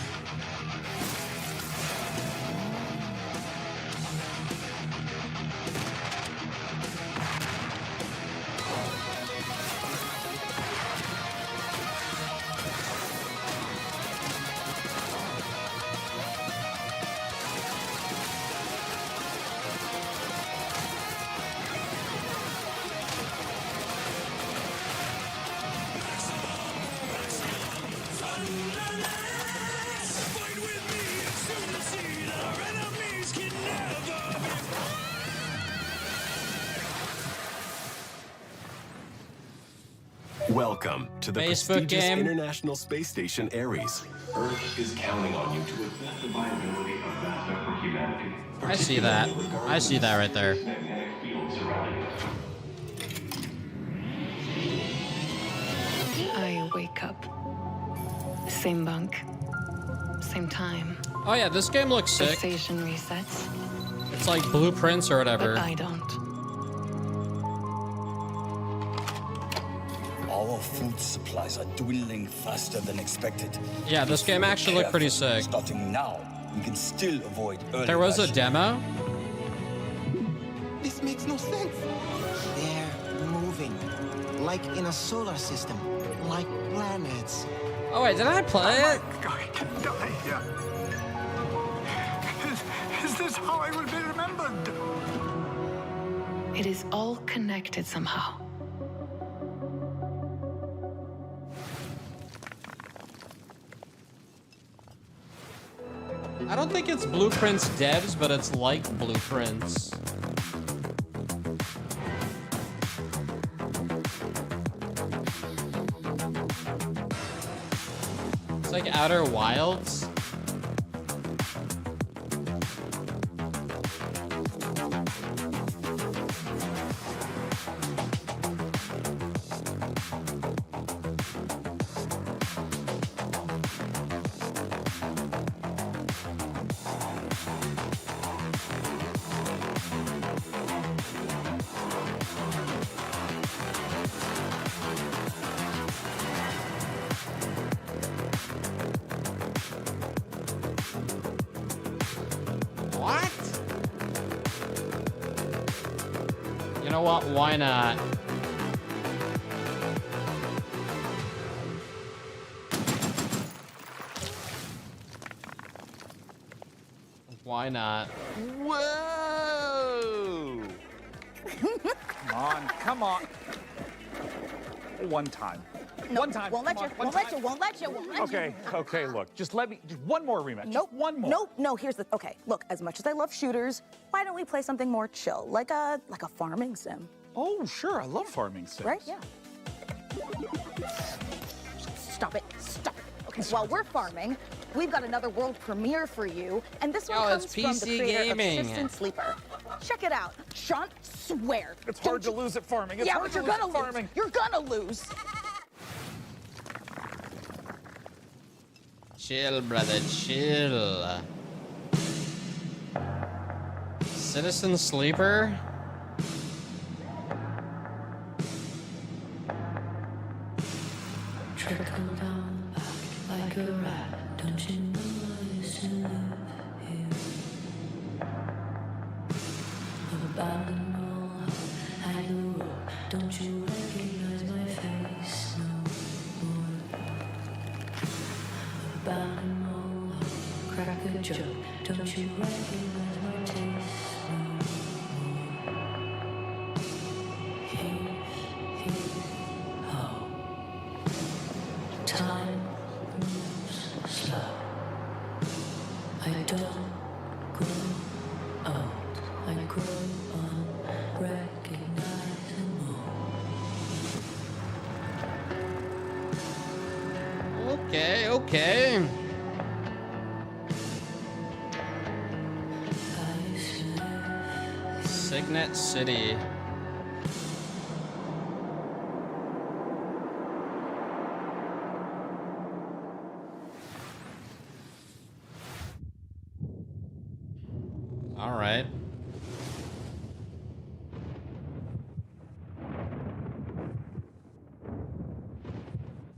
Welcome to the Facebook prestigious game. International Space Station Ares. Earth is counting on you to assess the viability of Master for humanity. I see that. I see that right there. I wake up. Same bunk. Same time. Oh yeah, this game looks The sick. station resets. It's like blueprints or whatever. But I don't. Our food supplies are dwindling faster than expected. Yeah, this game actually looked pretty sick. Starting now, we can still avoid early There was a rationing. demo? This makes no sense. They're moving, like in a solar system, like planets. Oh wait, did I play it? Is this how I will be remembered? It is all connected somehow. I don't think it's Blueprints devs, but it's like Blueprints. It's like Outer Wilds. know what? Why not? Why not? Whoa! Come on. One time. No, One time. Won't let you. Won't let you. Won't let you. Won't let you. Okay, look. Just one more rematch. Nope. One more. Nope. No, here's the. Okay, look. As much as I love shooters, why don't we play something more chill, like a farming sim? Oh, sure. I love farming sims. Right? Yeah. Stop it. Stop it. Okay. While we're farming, we've got another world premiere for you, and this one comes from the creator of Shift and Sleeper. Check it out. Sean, swear. It's hard to lose at farming. It's yeah, hard but you're to lose gonna at farming. lose. You're gonna lose. Chill, brother, chill. Citizen Sleeper? Trickle down back like a rat. Don't you know I used to live here? Abandoned all I grew up. Don't you recognize my face no more? Abandoned all, crack a joke. Don't you recognize my taste no more? Heave, ho. Time moves slow. I don't grow old. I grow unrecognizable. Okay. Signet City. All right.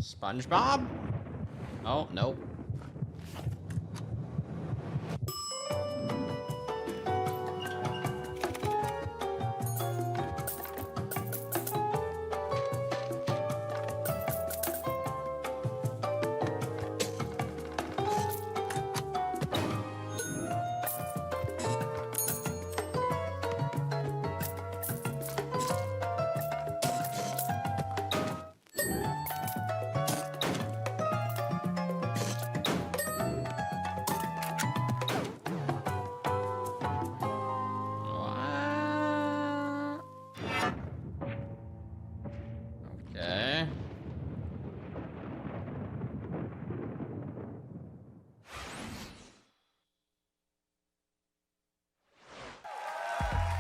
SpongeBob? Oh, nope.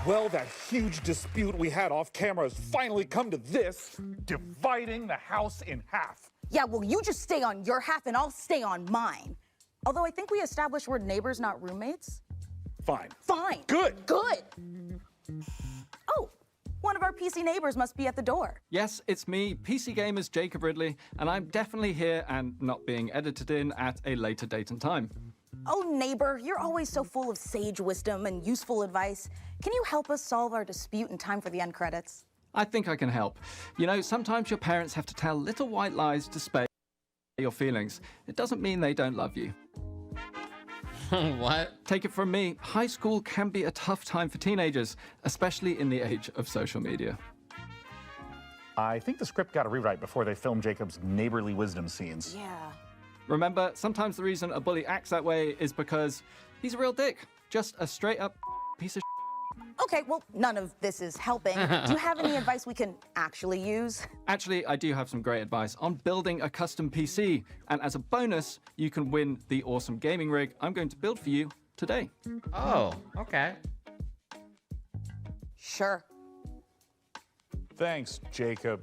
Well, that huge dispute we had off camera has finally come to this, dividing the house in half. Yeah, well, you just stay on your half and I'll stay on mine. Although I think we established we're neighbors, not roommates. Fine. Fine. Good. Good. Oh, one of our PC neighbors must be at the door. Yes, it's me, PC Gamer's Jacob Ridley, and I'm definitely here and not being edited in at a later date and time. Oh, neighbor, you're always so full of sage wisdom and useful advice. Can you help us solve our dispute in time for the end credits? I think I can help. You know, sometimes your parents have to tell little white lies to spare your feelings. It doesn't mean they don't love you. What? Take it from me, high school can be a tough time for teenagers, especially in the age of social media. I think the script got a rewrite before they filmed Jacob's neighborly wisdom scenes. Yeah. Remember, sometimes the reason a bully acts that way is because he's a real dick. Just a straight up piece of Okay, well, none of this is helping. Do you have any advice we can actually use? Actually, I do have some great advice on building a custom PC. And as a bonus, you can win the awesome gaming rig I'm going to build for you today. Oh, okay. Sure. Thanks, Jacob.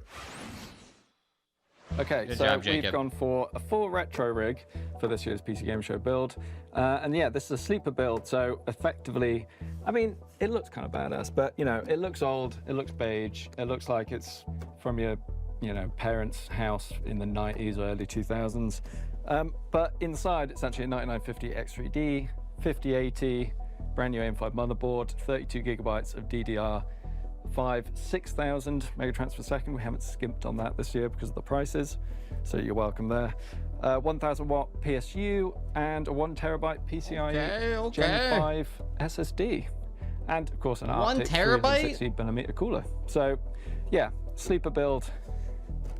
Okay, Good so job, we've Jacob. gone for a full retro rig for this year's PC Game Show build. And yeah, this is a sleeper build, so effectively, I mean, it looks kind of badass, but you know, it looks old, it looks beige, it looks like it's from your, you know, parents' house in the 90s or early 2000s. But inside, it's actually a 9950 X3D, 5080, brand new AM5 motherboard, 32 gigabytes of DDR, 6,000 megatransfers per second. We haven't skimped on that this year because of the prices, so you're welcome there. 1,000 watt PSU and a 1 terabyte PCIe Gen 5 SSD. And of course an 1 Arctic terabyte? 360mm cooler. So yeah, sleeper build.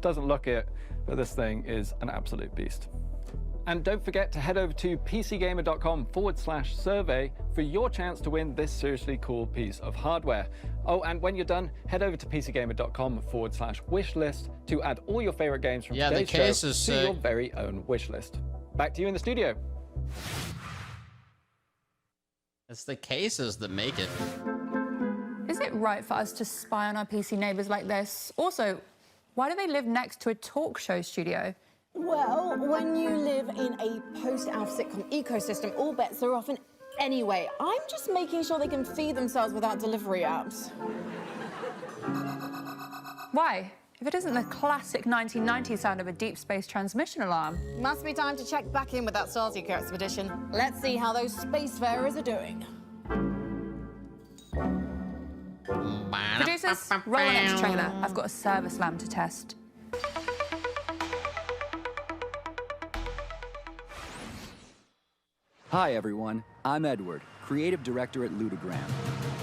Doesn't look it, but this thing is an absolute beast. And don't forget to head over to pcgamer.com/survey for your chance to win this seriously cool piece of hardware. Oh, and when you're done, head over to pcgamer.com/wishlist to add all your favorite games from today's show to your very own wish list. Back to you in the studio. It's the cases that make it. Is it right for us to spy on our PC neighbours like this? Also, why do they live next to a talk show studio? Well, when you live in a post-alpha sitcom ecosystem, all bets are off. And anyway, I'm just making sure they can feed themselves without delivery apps. Why? If it isn't the classic 1990s sound of a deep space transmission alarm. Must be time to check back in with that Starseeker expedition. Let's see how those spacefarers are doing. Producers, roll the next trailer. I've got a service lamp to test. Hi everyone, I'm Edward, creative director at Ludogram.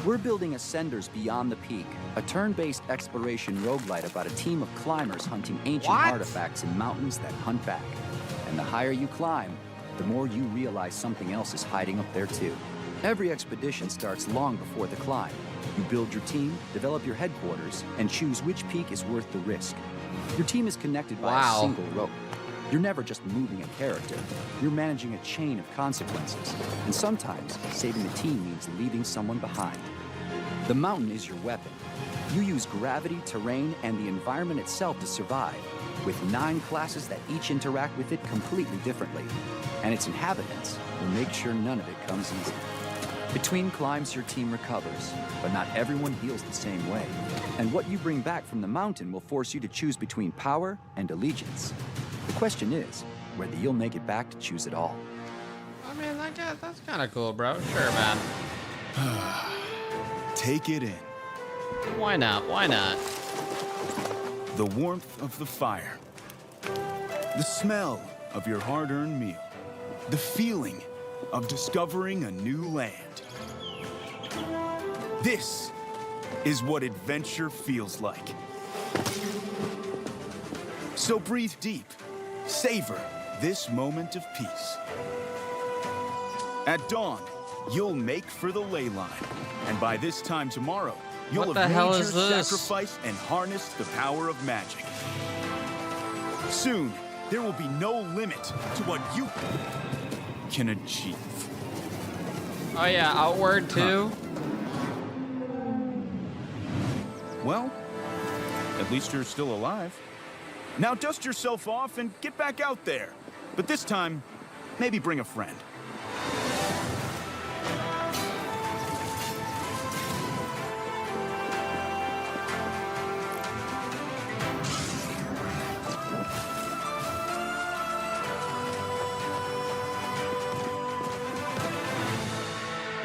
We're building Ascenders Beyond the Peak, a turn-based exploration roguelite about a team of climbers hunting ancient artifacts in mountains that hunt back. And the higher you climb, the more you realize something else is hiding up there too. Every expedition starts long before the climb. You build your team, develop your headquarters, and choose which peak is worth the risk. Your team is connected by a single rope. You're never just moving a character. You're managing a chain of consequences. And sometimes, saving the team means leaving someone behind. The mountain is your weapon. You use gravity, terrain, and the environment itself to survive, with 9 classes that each interact with it completely differently. And its inhabitants will make sure none of it comes easy. Between climbs, your team recovers, but not everyone heals the same way. And what you bring back from the mountain will force you to choose between power and allegiance. The question is whether you'll make it back to choose it all. I mean, that's kind of cool, bro. Sure, man. Take it in. Why not? Why not? The warmth of the fire. The smell of your hard-earned meal. The feeling of discovering a new land. This is what adventure feels like. So breathe deep. Savor this moment of peace. At dawn, you'll make for the ley line. And by this time tomorrow, you'll have made your sacrifice and harnessed the power of magic. Soon, there will be no limit to what you can achieve. Oh yeah, Outward too. Well, at least you're still alive. Now dust yourself off and get back out there. But this time, maybe bring a friend.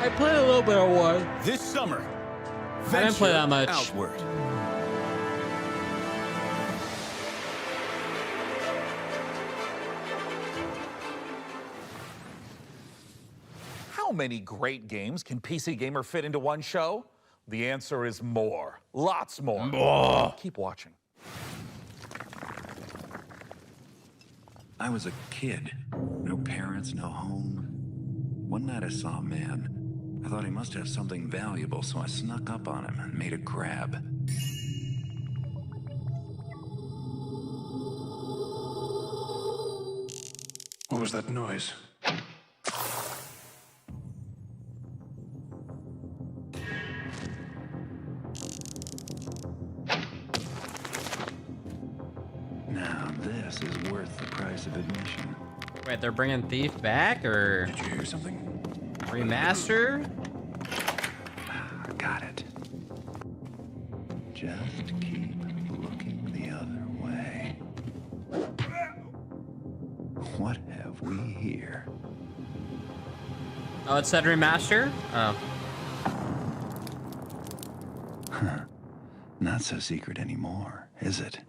I played a little bit of War. This summer, I didn't play that much. Outward. How many great games can PC Gamer fit into one show? The answer is more. Lots more. More. Keep watching. I was a kid. No parents, no home. One night I saw a man. I thought he must have something valuable, so I snuck up on him and made a grab. What was that noise? Now this is worth the price of admission. Wait, they're bringing Thief back, or did you hear something? Remaster? Got it. Just keep looking the other way. What have we here? Oh, it said remaster? Oh. Huh. not so secret anymore, is it?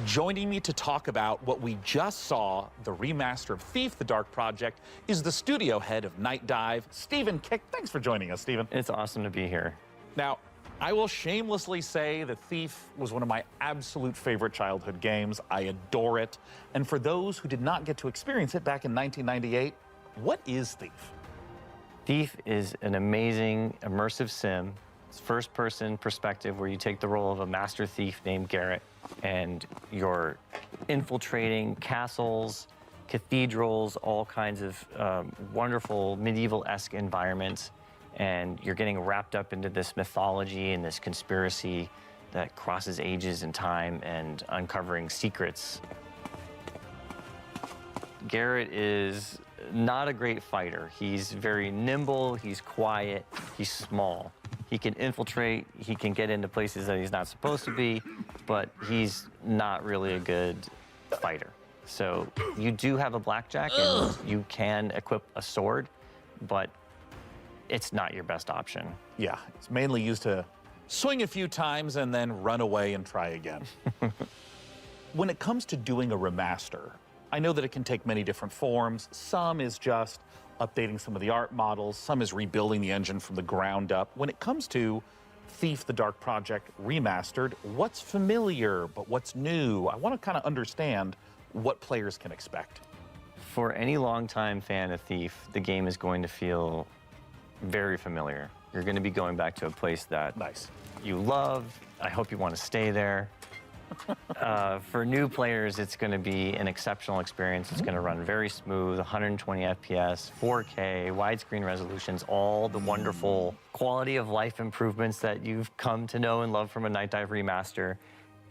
Joining me to talk about what we just saw, the remaster of Thief, the Dark Project, is the studio head of Night Dive, Stephen Kick. Thanks for joining us, Stephen. It's awesome to be here. Now, I will shamelessly say that Thief was one of my absolute favorite childhood games. I adore it. And for those who did not get to experience it back in 1998, what is Thief? Thief is an amazing, immersive sim. It's first-person perspective where you take the role of a master thief named Garrett, and you're infiltrating castles, cathedrals, all kinds of wonderful medieval-esque environments, and you're getting wrapped up into this mythology and this conspiracy that crosses ages and time and uncovering secrets. Garrett is not a great fighter. He's very nimble, he's quiet, he's small. He can infiltrate, he can get into places that he's not supposed to be, but he's not really a good fighter. So you do have a blackjack and you can equip a sword, but it's not your best option. Yeah, it's mainly used to swing a few times and then run away and try again. When it comes to doing a remaster, I know that it can take many different forms. Some is just updating some of the art models, some is rebuilding the engine from the ground up. When it comes to Thief, the Dark Project Remastered, what's familiar, but what's new? I want to kind of understand what players can expect. For any longtime fan of Thief, the game is going to feel very familiar. You're going to be going back to a place that you love. I hope you want to stay there. For new players, it's going to be an exceptional experience. It's going to run very smooth, 120 FPS, 4K, widescreen resolutions, all the wonderful quality of life improvements that you've come to know and love from a Night Dive remaster.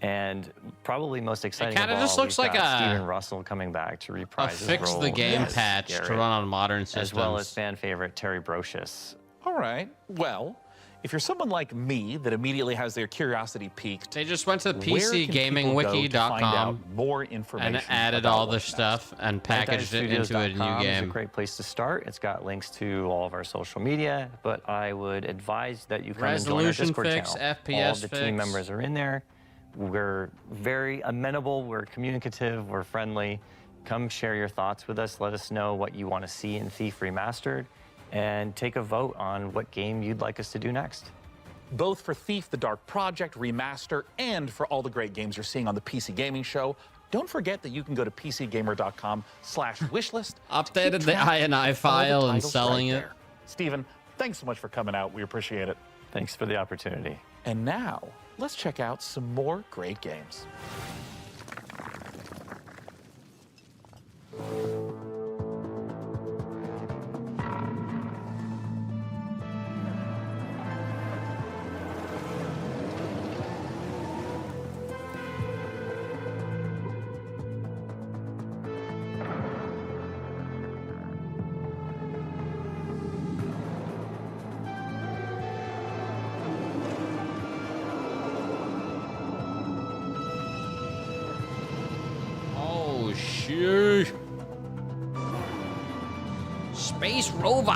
And probably most exciting It kind of just looks like Stephen Russell coming back to reprise his role. Fix the game patch to Garrett, run on modern systems. as well as fan favorite Terry Brocious. All right, well, if you're someone like me that immediately has their curiosity piqued, they just went to PCGamingWiki.com more information and added all the stuff and packaged it into a new It's a game. great place to start. It's got links to all of our social media, but I would advise that you come and join our Resolution Discord fix, channel. FPS all the team fix. members are in there. We're very amenable, we're communicative, we're friendly. Come share your thoughts with us. Let us know what you want to see in Thief Remastered, and take a vote on what game you'd like us to do next. Both for Thief, the Dark Project Remaster, and for all the great games you're seeing on the PC Gaming Show, don't forget that you can go to PCGamer.com/wishlist. Updated the INI file and selling it. Stephen, thanks so much for coming out. We appreciate it. Thanks for the opportunity. And now, let's check out some more great games. Oh, shit. Space Rover.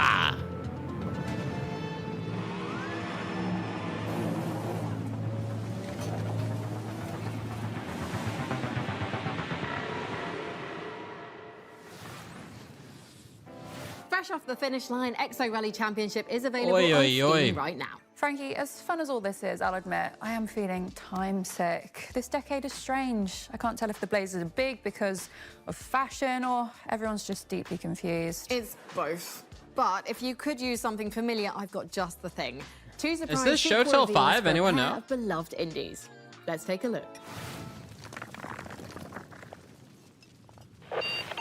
Fresh off the finish line, Exo Rally Championship is available Oi, on oi, Steam oi. right now. Frankie, as fun as all this is, I'll admit, I am feeling time sick. This decade is strange. I can't tell if the blazers are big because of fashion or everyone's just deeply confused. It's both. But if you could use something familiar, I've got just the thing. Two surprise this show sequel till reveals 5? for a Anyone pair know? of beloved indies. Let's take a look.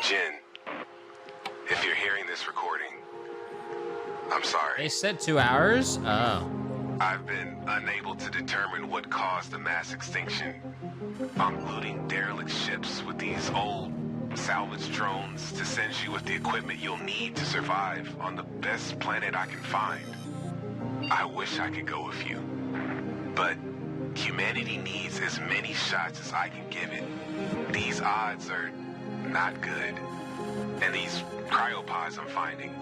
Jen, if you're hearing this recording, I'm sorry. They said 2 hours? Oh. I've been unable to determine what caused the mass extinction. I'm looting derelict ships with these old salvage drones to send you with the equipment you'll need to survive on the best planet I can find. I wish I could go with you, but humanity needs as many shots as I can give it. These odds are not good, and these cryopods I'm finding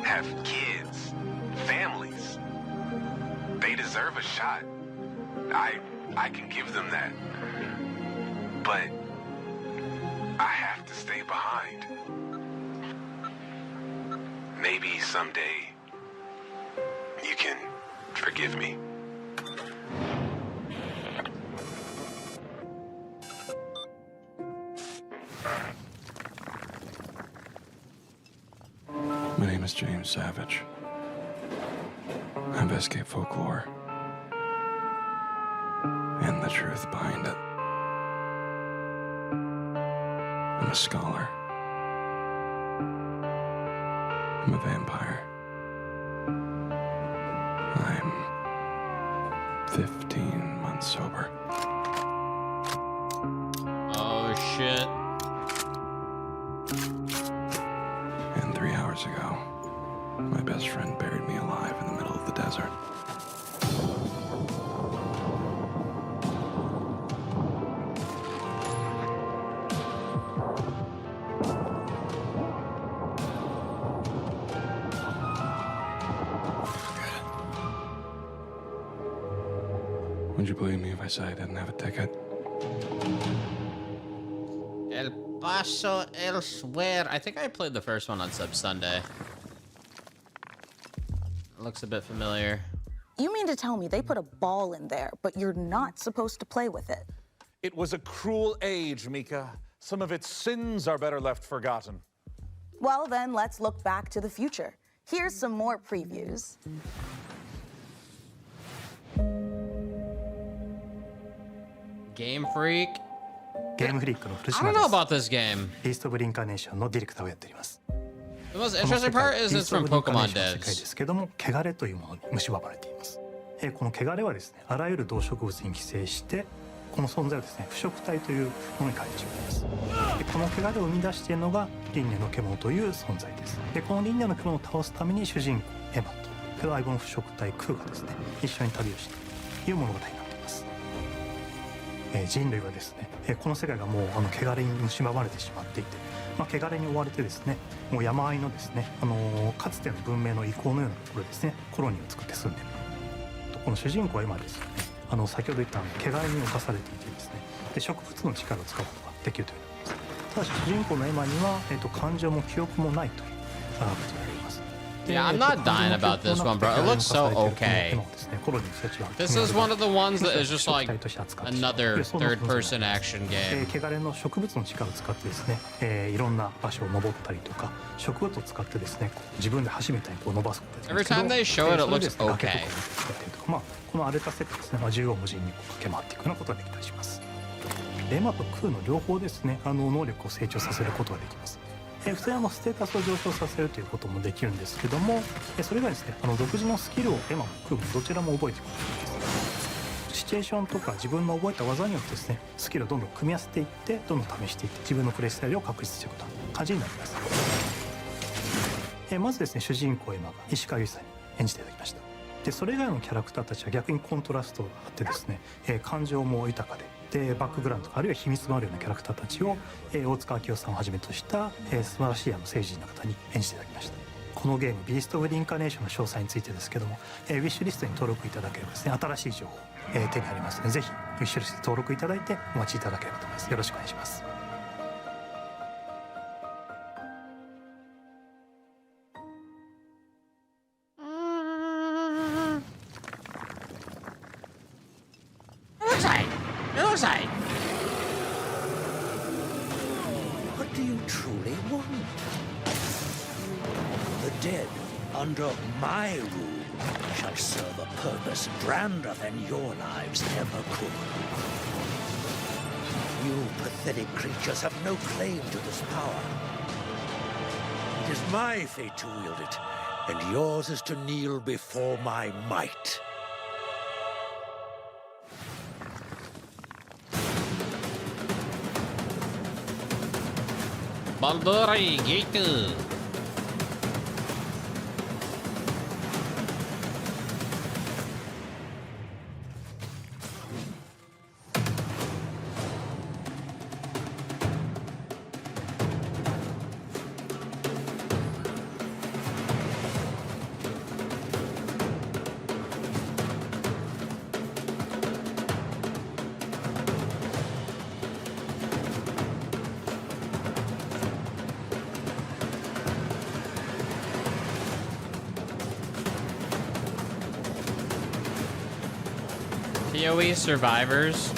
have kids, families. They deserve a shot. I can give them that. But I have to stay behind. Maybe someday you can forgive me. My name is James Savage. I investigate folklore and the truth behind it. I'm a scholar. I'm a vampire. I'm 15 months sober. Oh, shit. And 3 hours ago, my best friend buried me alive in the middle of the desert. Would you believe me if I say I didn't have a ticket? El Paso Elsewhere. I think I played the first one on Sub Sunday. It looks a bit familiar. You mean to tell me they put a ball in there, but you're not supposed to play with it? It was a cruel age, Mika. Some of its sins are better left forgotten. Well, then let's look back to the future. Here's some more previews. Game Freak? ゲームフリックの古 I 島 don't で know す。 about this game. ビースト・オブ・リンカーネーションのディレクターをやっております。 The most この interesting 世 part 界 is ビー it's スト・オ from ブ・リンカーネ Pokemon ーションの世界 devs. ですけども、汚れというものに蝕まれています。この汚れはですね、あらゆる動植物に寄生して、この存在をですね、腐食体というものに変えてしまいます。でこの汚れを生み出しているのが輪廻の獣という存在です。でこの輪廻の獣を倒すために主人公エマと相棒の腐食体クーがですね、一緒に旅をしているという物語になっています。人類はですね、この世界がもう汚れに蝕まれてしまっていて、汚れに追われてですね、もう山あいのですね、かつての文明の遺構のようなところですね、コロニーを作って住んでいる。この主人公は今ですね、先ほど言った汚れに侵されていてですね、で植物の力を使うことができるということです。ただし主人公のエマには、感情も記憶もないということになります。 Yeah, I'm not dying about this one, bro. It looks so okay. This is one of the ones that is just like another third-person action game. 汚れの植物の力を使ってですね、いろんな場所を登ったりとか、植物を使ってですね、自分で橋みたいに伸ばすことができるんですけど、 Every time they show it, it looks okay. この荒れた世界ですね、縦横無尽に駆け回っていくようなことができたりします。エマとクーの両方ですね、能力を成長させることができます。普通にステータスを上昇させるということもできるんですけども、それがですね、独自のスキルをエマもクーもどちらも覚えていくことができます。シチュエーションとか自分の覚えた技によってですね、スキルをどんどん組み合わせていって、どんどん試していって自分のプレイスタイルを確立していくことが感じになります。まずですね、主人公エマが石川由依さんに演じていただきました。でそれ以外のキャラクターたちは逆にコントラストがあってですね、感情も豊かでバックグラウンドとかあるいは秘密のあるようなキャラクターたちを、大塚明夫さんをはじめとした、素晴らしい政治人の方に演じていただきました。このゲームビースト・オブ・リンカーネーションの詳細についてですけども、ウィッシュリストに登録いただければですね、新しい情報、手に入りますので、ぜひウィッシュリストに登録いただいてお待ちいただければと思います。よろしくお願いします。What do you truly want? The dead, under my rule, shall serve a purpose grander than your lives ever could. You pathetic creatures have no claim to this power. It is my fate to wield it, and yours is to kneel before my might. Baldur's Gate. PoE survivors.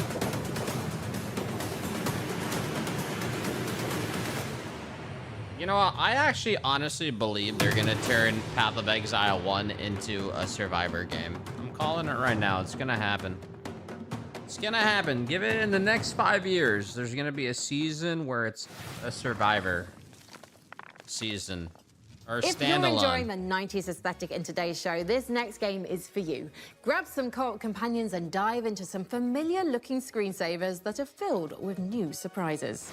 You know what? I actually honestly believe they're gonna turn Path of Exile 1 into a survivor game. I'm calling it right now. It's gonna happen. It's gonna happen. Give it in the next 5 years. There's gonna be a season where it's a survivor season. Or If standalone. you're enjoying the 90s aesthetic in today's show, this next game is for you. Grab some co-op companions and dive into some familiar-looking screensavers that are filled with new surprises.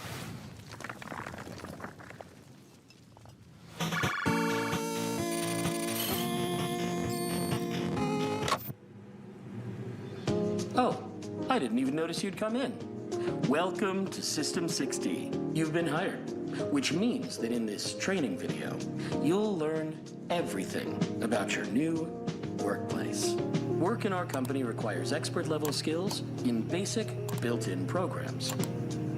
Oh, I didn't even notice you'd come in. Welcome to System 60. You've been hired, which means that in this training video, you'll learn everything about your new workplace. Work in our company requires expert-level skills in basic, built-in programs.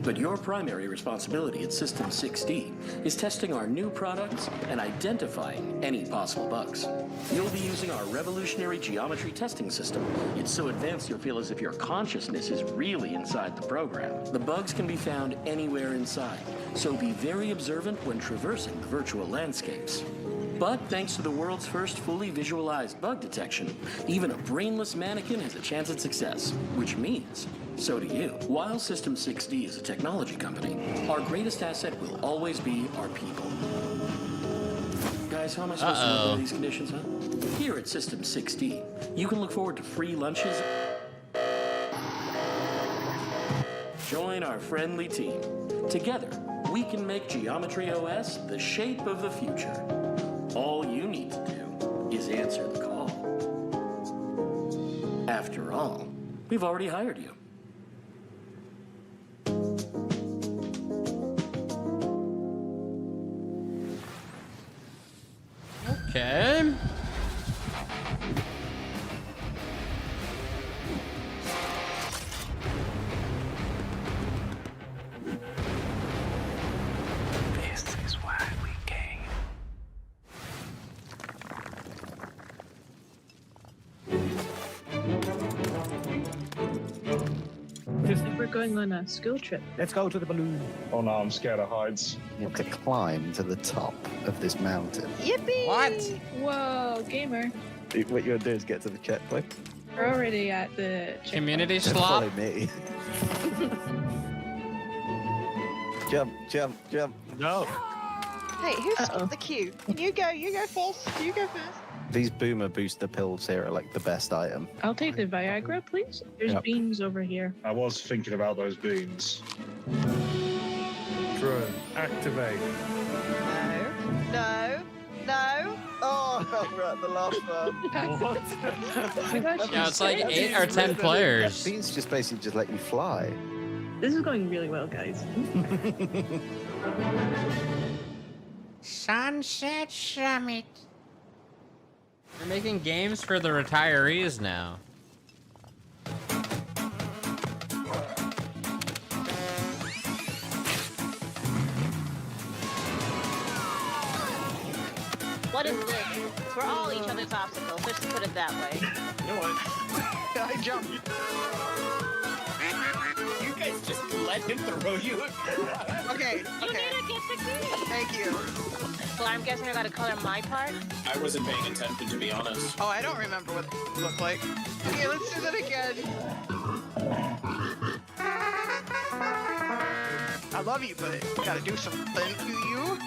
But your primary responsibility at System 60 is testing our new products and identifying any possible bugs. You'll be using our revolutionary geometry testing system. It's so advanced you'll feel as if your consciousness is really inside the program. The bugs can be found anywhere inside, so be very observant when traversing the virtual landscapes. But thanks to the world's first fully visualized bug detection, even a brainless mannequin has a chance at success, which means so do you. While System 6D is a technology company, our greatest asset will always be our people. Guys, how am I supposed to live under these conditions, huh? Here at System 6D, you can look forward to free lunches. Join our friendly team. Together, we can make Geometry OS the shape of the future. All you need to do is answer the call. After all, we've already hired you. Okay. This is why we came. I think we're going on a school trip. Let's go to the balloon. Oh no, I'm scared of heights. You have to climb to the top of this mountain. Yippee! What? Whoa, gamer. What you're gonna do is get to the checkpoint. We're already at the Community Don't slop. follow me. Jump, jump, jump. No. Hey, who skipped the queue? You go first. You go first. These boomer booster pills here are like the best item. I'll take the Viagra, please. There's Yep. beans over here. I was thinking about those beans. Drone, activate. No. Oh, we're at the last one. What? Oh my gosh, Yeah, it's like you're 8 or 10 players. Beans just basically just let you fly. This is going really well, guys. Sunset Summit. They're making games for the retirees now. What is this? We're all each other's obstacles. Let's put it that way. You know what? I jumped. You guys just let him throw you. Okay. You need to get the key. Thank you. Well, I'm guessing I gotta color my part. I wasn't paying attention, to be honest. Oh, I don't remember what it looked like. Okay, let's do that again. I love you, but I gotta do something to you.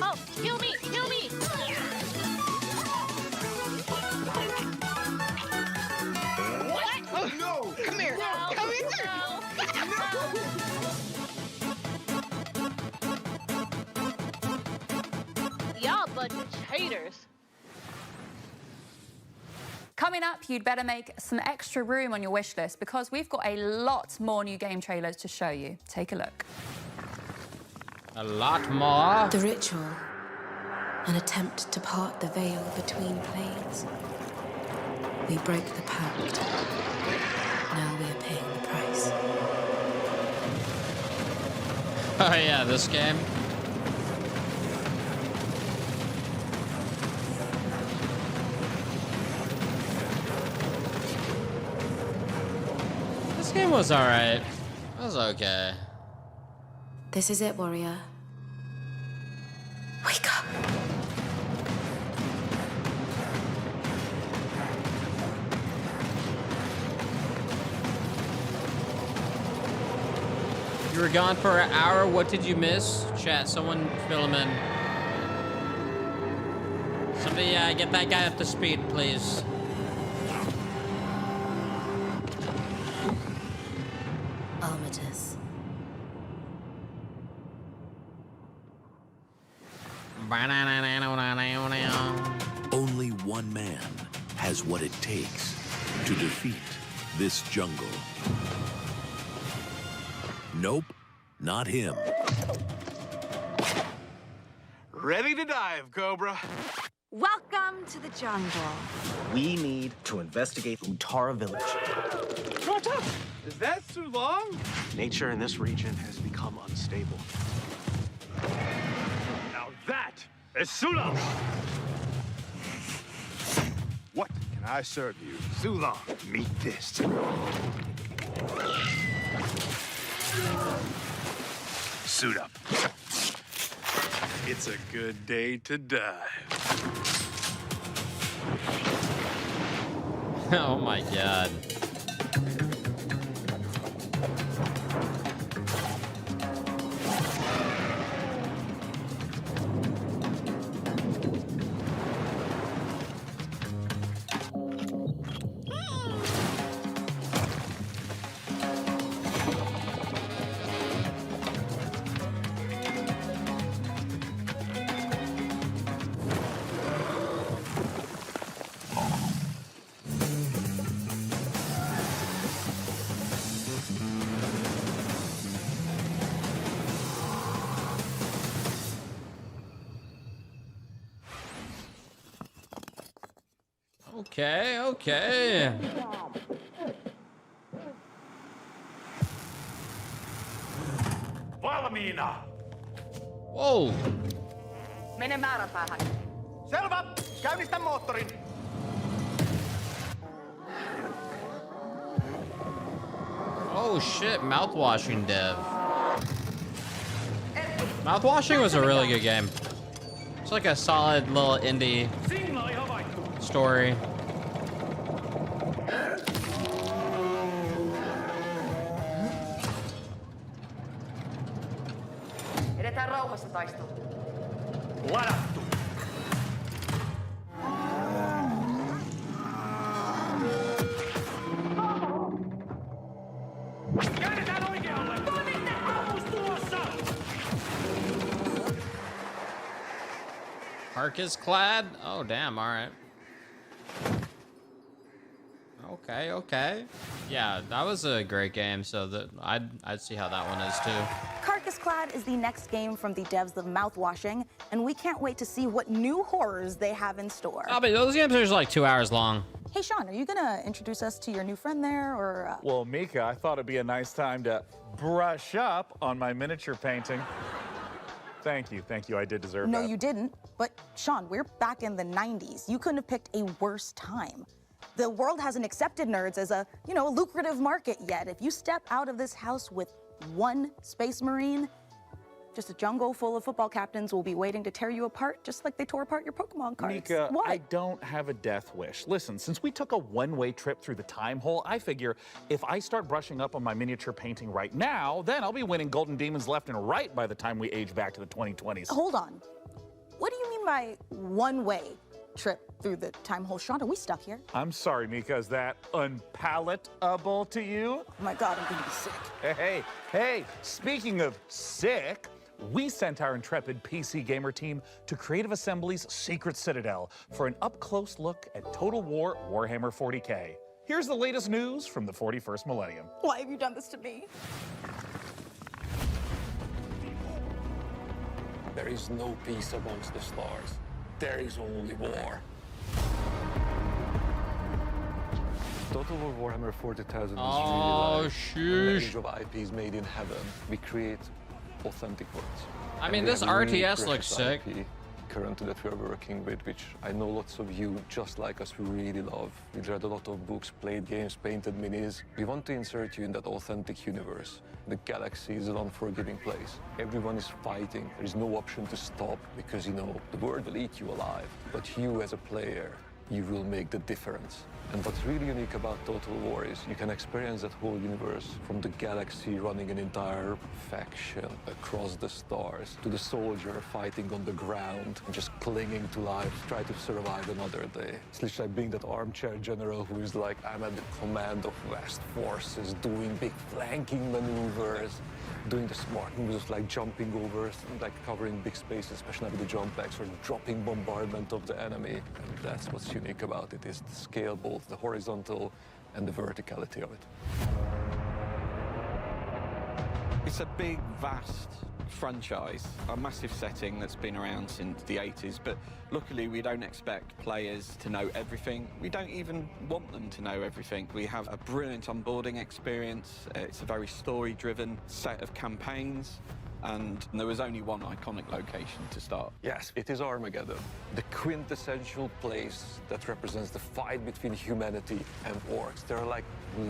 Oh, kill me! Kill me! What? Oh, no! Come here! No. Come here! Y'all bunch of haters. Coming up, you'd better make some extra room on your wish list because we've got a lot more new game trailers to show you. Take a look. A lot more. The ritual, an attempt to part the veil between planes. We broke the pact. Now we are paying the price. Oh yeah, this game. This game was alright. It was okay. This is it, warrior. Wake up. You were gone for an hour. What did you miss? Chat, someone fill him in. Somebody get that guy up to speed, please. Armitage. Only one man has what it takes to defeat this jungle. Nope, not him. Ready to dive, Cobra. Welcome to the jungle. We need to investigate Utara Village. What up? Is that too long? Nature in this region has become unstable. Now that is Sula! What can I serve you? Sula, meet this. Suit up. It's a good day to dive. Oh my god. Okay, okay. Valmiina! Whoa. Mene määränpäähän. Selvä! Käynnistä moottorin! Oh shit, mouthwashing dev. Mouthwashing was a really good game. It's like a solid little indie story. Edetään rauhassa taistelu. Ladattu! Käännetään oikealle! Toimitte! Ammus tulossa! Carcass Clad? Oh damn, alright. Okay, okay. Yeah, that was a great game, so I'd see how that one is too. Carcass Clad is the next game from the devs of Mouthwashing, and we can't wait to see what new horrors they have in store. Oh, but those games are just like 2 hours long. Hey, Sean, are you gonna introduce us to your new friend there, or? Well, Mika, I thought it'd be a nice time to brush up on my miniature painting. Thank you, I did deserve that. No, you didn't. But Sean, we're back in the 90s. You couldn't have picked a worse time. The world hasn't accepted nerds as a, lucrative market yet. If you step out of this house with one Space Marine, just a jungle full of football captains will be waiting to tear you apart, just like they tore apart your Pokemon cards. Mika, What? I don't have a death wish. Listen, since we took a one-way trip through the time hole, I figure if I start brushing up on my miniature painting right now, then I'll be winning Golden Demons left and right by the time we age back to the 2020s. Hold on. What do you mean by one-way trip through the time hole? Sean, are we stuck here? I'm sorry, Mika, is that unpalatable to you? Oh my God, I'm gonna be sick. Hey, speaking of sick, we sent our intrepid PC gamer team to Creative Assembly's Secret Citadel for an up-close look at Total War Warhammer 40K. Here's the latest news from the 41st millennium. Why have you done this to me? There is no peace amongst the stars. There is only war. Total War Warhammer 40,000 is really live. An age of IPs made in heaven. We create authentic worlds. I mean, this RTS looks sick. IP, currently that we are working with, which I know lots of you, just like us, who really love. We've read a lot of books, played games, painted minis. We want to insert you in that authentic universe. The galaxy is an unforgiving place. Everyone is fighting. There is no option to stop because, you know, the world will eat you alive. But you as a player, you will make the difference. And what's really unique about Total War is you can experience that whole universe, from the galaxy running an entire faction across the stars, to the soldier fighting on the ground and just clinging to life, try to survive another day. It's literally like being that armchair general who is like, I'm at the command of vast forces, doing big flanking maneuvers, doing the smart moves like jumping over, like covering big spaces, especially with the jump packs, or dropping bombardment of the enemy. And that's what's unique about it, is the scale, both the horizontal and the verticality of it. It's a big, vast franchise, a massive setting that's been around since the 80s, but luckily we don't expect players to know everything. We don't even want them to know everything. We have a brilliant onboarding experience. It's a very story-driven set of campaigns, and there was only one iconic location to start. Yes, it is Armageddon, the quintessential place that represents the fight between humanity and orcs. They're like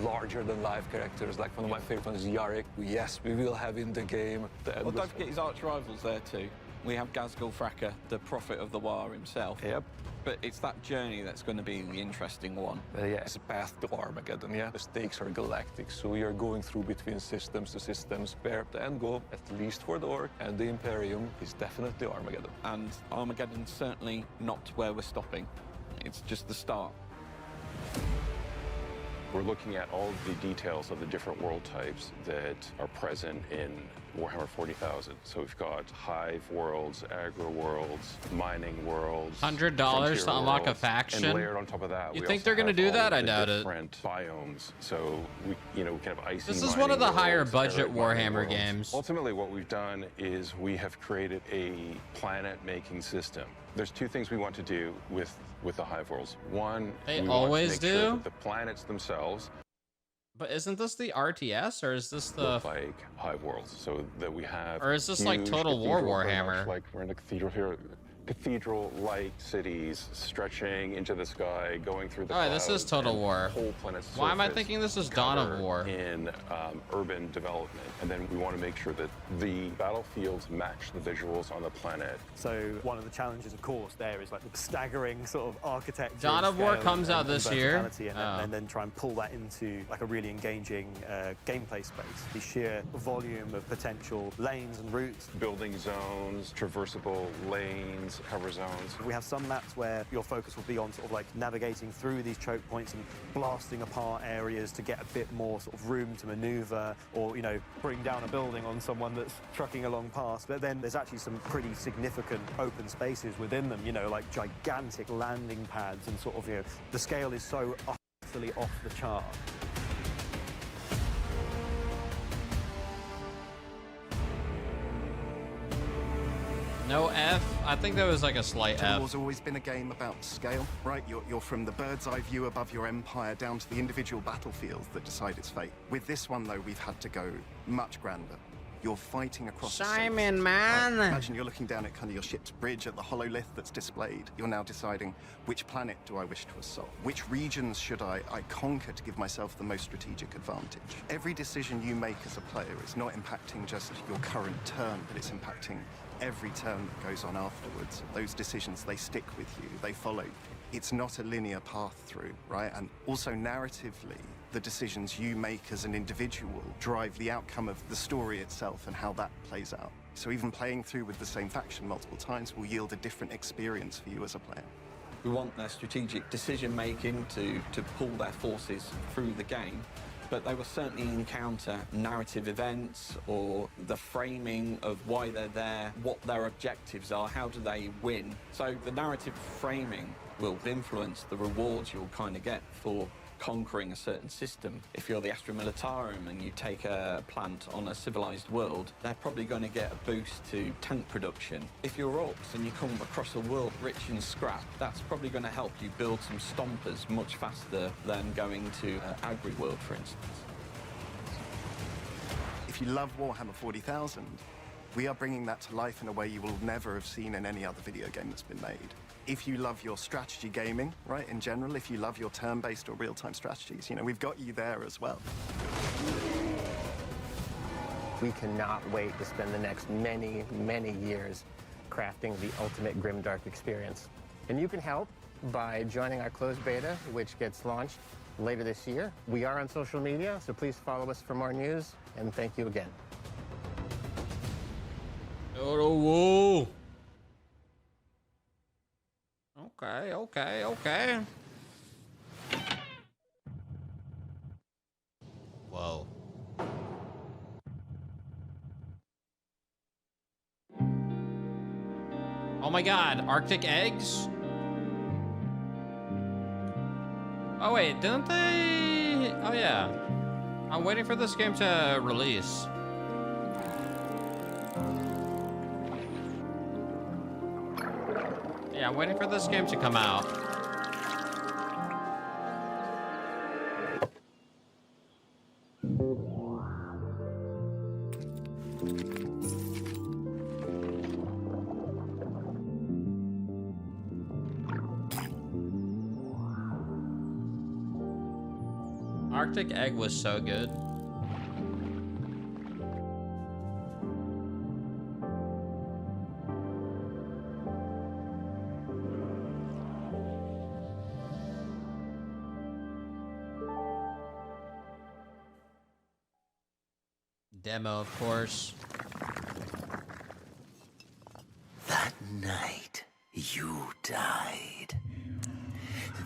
larger-than-life characters. Like one of my favorite ones is Lirik, who, yes, we will have in the game. Well, don't forget his arch-rivals there too. We have Ghazghkull Thraka, the prophet of the War himself. Yep. But it's that journey that's going to be the interesting one. Yeah, it's a path to Armageddon, yeah. The stakes are galactic, so you're going through between systems to systems, where the end goal, at least for the Orc and the Imperium, is definitely Armageddon. And Armageddon's certainly not where we're stopping. It's just the start. We're looking at all of the details of the different world types that are present in Warhammer 40,000. So we've got hive worlds, agro worlds, mining worlds, $100 to unlock a faction. And layered on top of that, you we think also they're going to have do that? all I of the doubt it. different biomes. So we can have icy. This is one of the higher worlds, budget arid mining Warhammer worlds. games. Ultimately, what we've done is we have created a planet-making system. There's two things we want to do with the hive worlds. One, they we always want to make sure do that the planets themselves. But isn't this the RTS, or is this the look like hive worlds, so that we have, or is this like Total War Warhammer? Like we're in a cathedral here, cathedral-like cities stretching into the sky, going through the clouds. This is Total War. Whole planet. Why am I thinking this is Dawn of War? In urban development, and then we want to make sure that the battlefields match the visuals on the planet. So one of the challenges, of course, there is like the staggering sort of architecture. Dawn of War comes out this year, and then try and pull that into like a really engaging gameplay space. The sheer volume of potential lanes and routes, building zones, traversable lanes, cover zones. We have some maps where your focus will be on sort of like navigating through these choke points and blasting apart areas to get a bit more sort of room to maneuver, or, you know, bring down a building on someone that's trucking along past. But then there's actually some pretty significant open spaces within them, you know, like gigantic landing pads, and sort of, you know, the scale is so utterly off the chart. No F? I think there was like a slight Total F. War's always been a game about scale, right? You're from the bird's eye view above your empire down to the individual battlefields that decide its fate. With this one, though, we've had to go much grander. You're fighting across Simon, the man! Right, imagine you're looking down at kind of your ship's bridge at the hololith that's displayed. You're now deciding, which planet do I wish to assault? Which regions should I conquer to give myself the most strategic advantage? Every decision you make as a player is not impacting just your current turn, but it's impacting every turn that goes on afterwards. Those decisions, they stick with you, they follow you. It's not a linear path through, right? And also narratively, the decisions you make as an individual drive the outcome of the story itself and how that plays out. So even playing through with the same faction multiple times will yield a different experience for you as a player. We want their strategic decision-making to pull their forces through the game, but they will certainly encounter narrative events or the framing of why they're there, what their objectives are, how do they win. So the narrative framing will influence the rewards you'll kind of get for conquering a certain system. If you're the Astra Militarum and you take a plant on a civilized world, they're probably going to get a boost to tank production. If you're orcs and you come across a world rich in scrap, that's probably going to help you build some stompers much faster than going to Agri-World, for instance. If you love Warhammer 40,000, We are bringing that to life in a way you will never have seen in any other video game that's been made. If you love your strategy gaming, right, in general, if you love your turn-based or real-time strategies, you know, we've got you there as well. We cannot wait to spend the next many, many years crafting the ultimate grimdark experience. And you can help by joining our closed beta, which gets launched later this year. We are on social media, so please follow us for more news, and thank you again. Whoa. Okay. Whoa. Oh my god, Arctic eggs? Oh wait, didn't they? Oh yeah. I'm waiting for this game to release. Yeah, I'm waiting for this game to come out. Arctic egg was so good. Demo, of course. That night, you died.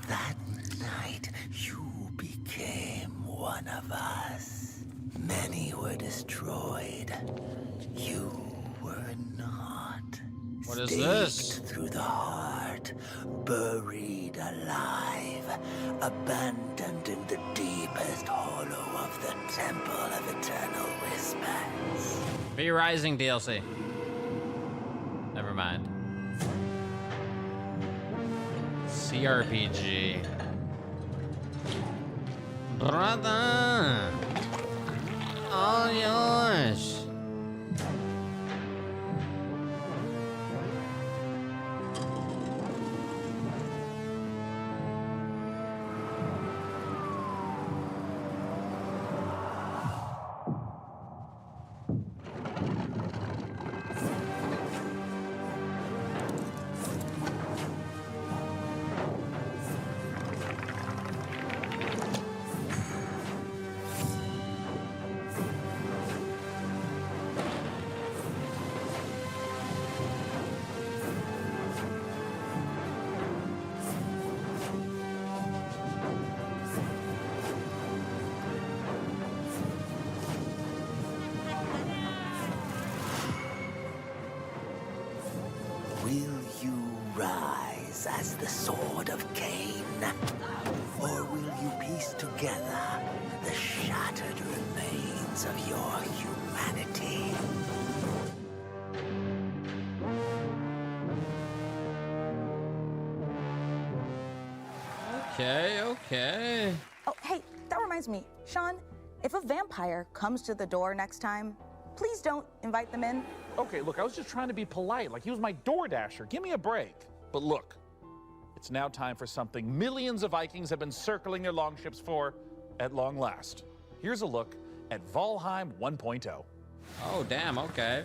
That night, you became one of us. Many were destroyed. You were not. What is this? Staked through the heart, buried alive, abandoned in the deepest hollow of the Temple of Eternal Whispers. V Rising DLC. Never mind. CRPG. Brother! All yours! Will you rise as the Sword of Cain? Or will you piece together the shattered remains of your humanity? Okay. Oh, hey, that reminds me. Sean, if a vampire comes to the door next time, please don't invite them in. Okay, look, I was just trying to be polite, like he was my door dasher. Give me a break. But look, it's now time for something millions of Vikings have been circling their longships for at long last. Here's a look at Valheim 1.0. Oh, damn, okay.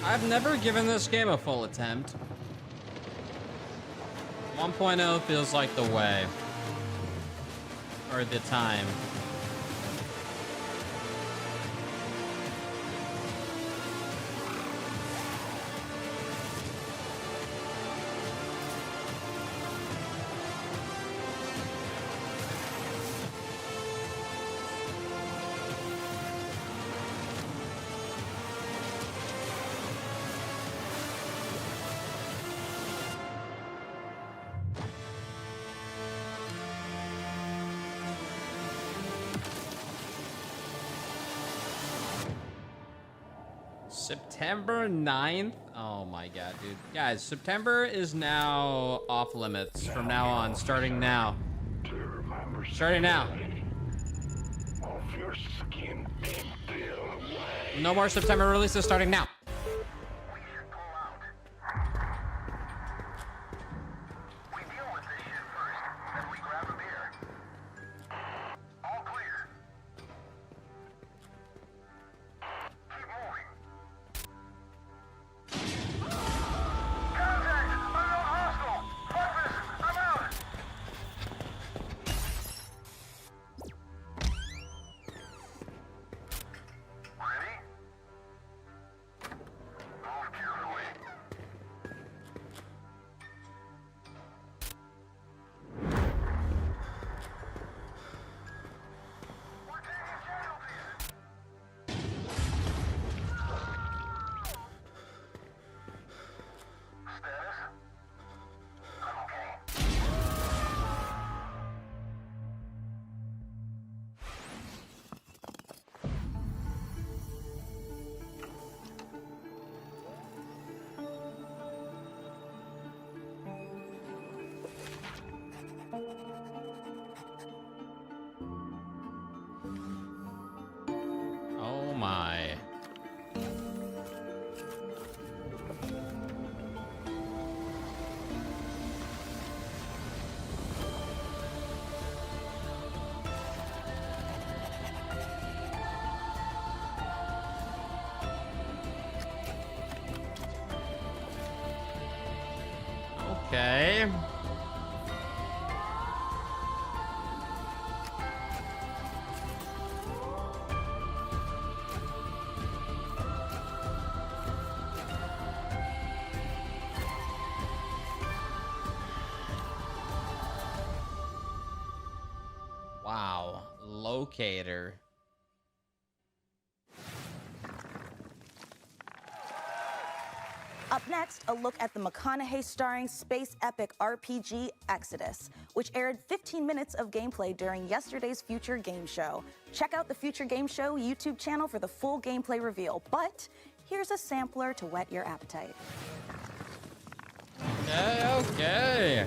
I've never given this game a full attempt. 1.0 feels like the way. Or the time. September 9th? Oh my god, dude. Guys, September is now off limits from now on, starting now. Starting now. No more September releases starting now. Oh my. Okay. Wow, locator. Up next, a look at the McConaughey starring space epic RPG Exodus, which aired 15 minutes of gameplay during yesterday's Future Game Show. Check out the Future Game Show YouTube channel for the full gameplay reveal, but here's a sampler to whet your appetite. Okay.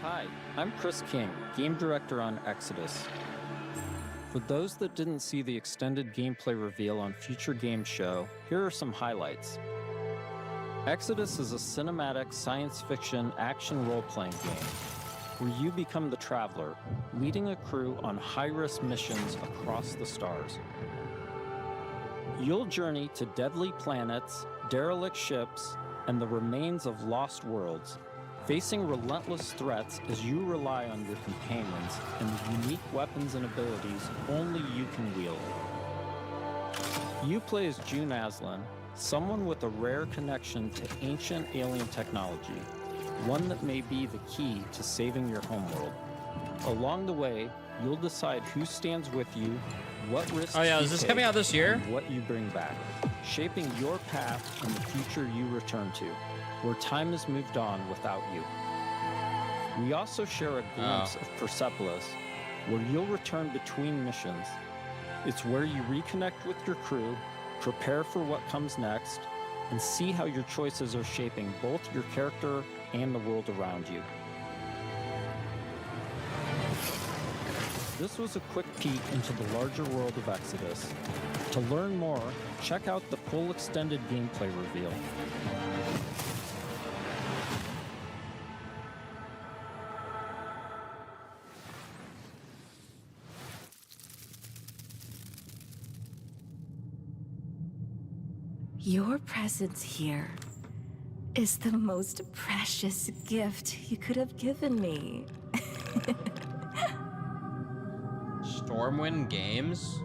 Hi, I'm Chris King, game director on Exodus. For those that didn't see the extended gameplay reveal on Future Game Show, here are some highlights. Exodus is a cinematic science fiction action role-playing game where you become the Traveler, leading a crew on high-risk missions across the stars. You'll journey to deadly planets, derelict ships, and the remains of lost worlds, facing relentless threats as you rely on your companions and the unique weapons and abilities only you can wield. You play as June Aslan, someone with a rare connection to ancient alien technology, one that may be the key to saving your homeworld. Along the way, you'll decide who stands with you, what risks Oh yeah, you is this take, coming out this year? and what you bring back, shaping your path and the future you return to, where time has moved on without you. We also share a glimpse of Persepolis, where you'll return between missions. It's where you reconnect with your crew, prepare for what comes next, and see how your choices are shaping both your character and the world around you. This was a quick peek into the larger world of Exodus. To learn more, check out the full extended gameplay reveal. Your presence here is the most precious gift you could have given me. Stormwind Games?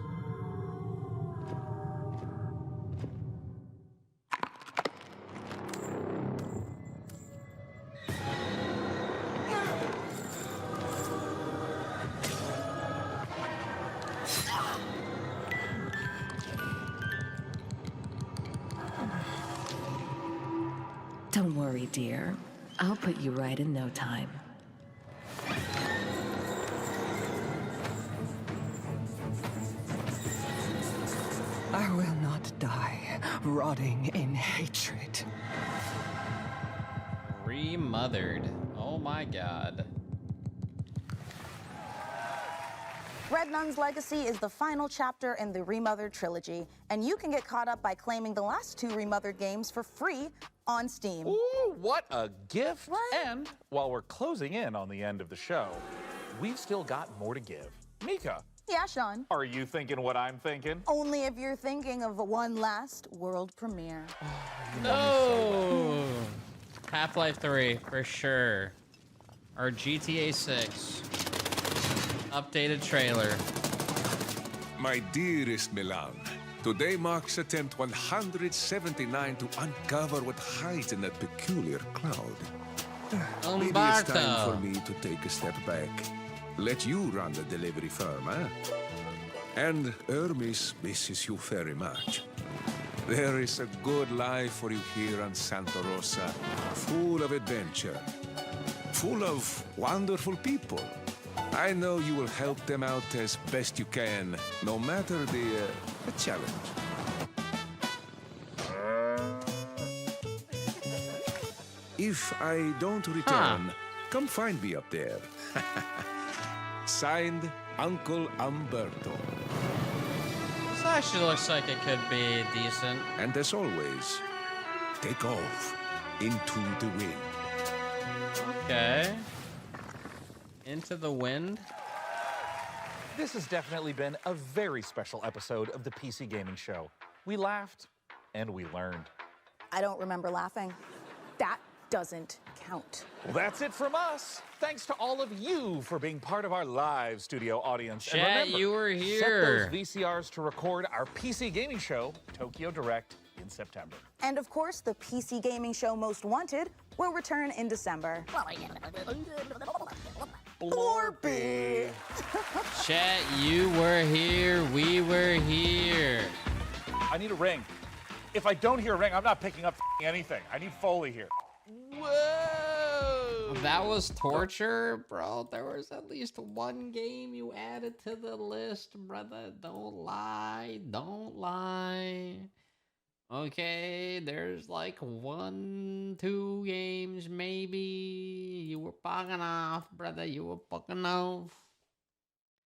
Don't worry, dear. I'll put you right in no time. I will not die, rotting in hatred. Remothered. Oh my god. Red Nun's Legacy is the final chapter in the Remothered trilogy, and you can get caught up by claiming the last 2 Remothered games for free on Steam. Ooh, what a gift! And while we're closing in on the end of the show, we've still got more to give. Mika. Yeah, Sean. Are you thinking what I'm thinking? Only if you're thinking of one last world premiere. No! Half-Life 3, for sure. Or GTA 6. Updated trailer. My dearest Milan, today marks attempt 179 to uncover what hides in that peculiar cloud. Maybe it's time for me to take a step back. Let you run the delivery firm, huh? And Hermes misses you very much. There is a good life for you here on Santa Rosa, full of adventure, full of wonderful people. I know you will help them out as best you can, no matter the challenge. If I don't return, come find me up there. Signed, Uncle Umberto. This actually looks like it could be decent. And as always, take off into the wind. Okay. Into the wind? This has definitely been a very special episode of the PC Gaming Show. We laughed and we learned. I don't remember laughing. That doesn't count. Well, that's it from us. Thanks to all of you for being part of our live studio audience. Chat, and remember, you were here. Set those VCRs to record our PC Gaming Show, Tokyo Direct, in September. And of course, the PC Gaming Show Most Wanted will return in December. Blorpy! Chat, you were here. We were here. I need a ring. If I don't hear a ring, I'm not picking up anything. I need Foley here. Whoa! That was torture, bro. There was at least one game you added to the list, brother. Don't lie. Don't lie. Okay, there's like 1, 2 games, maybe. You were bugging off, brother. You were bugging off.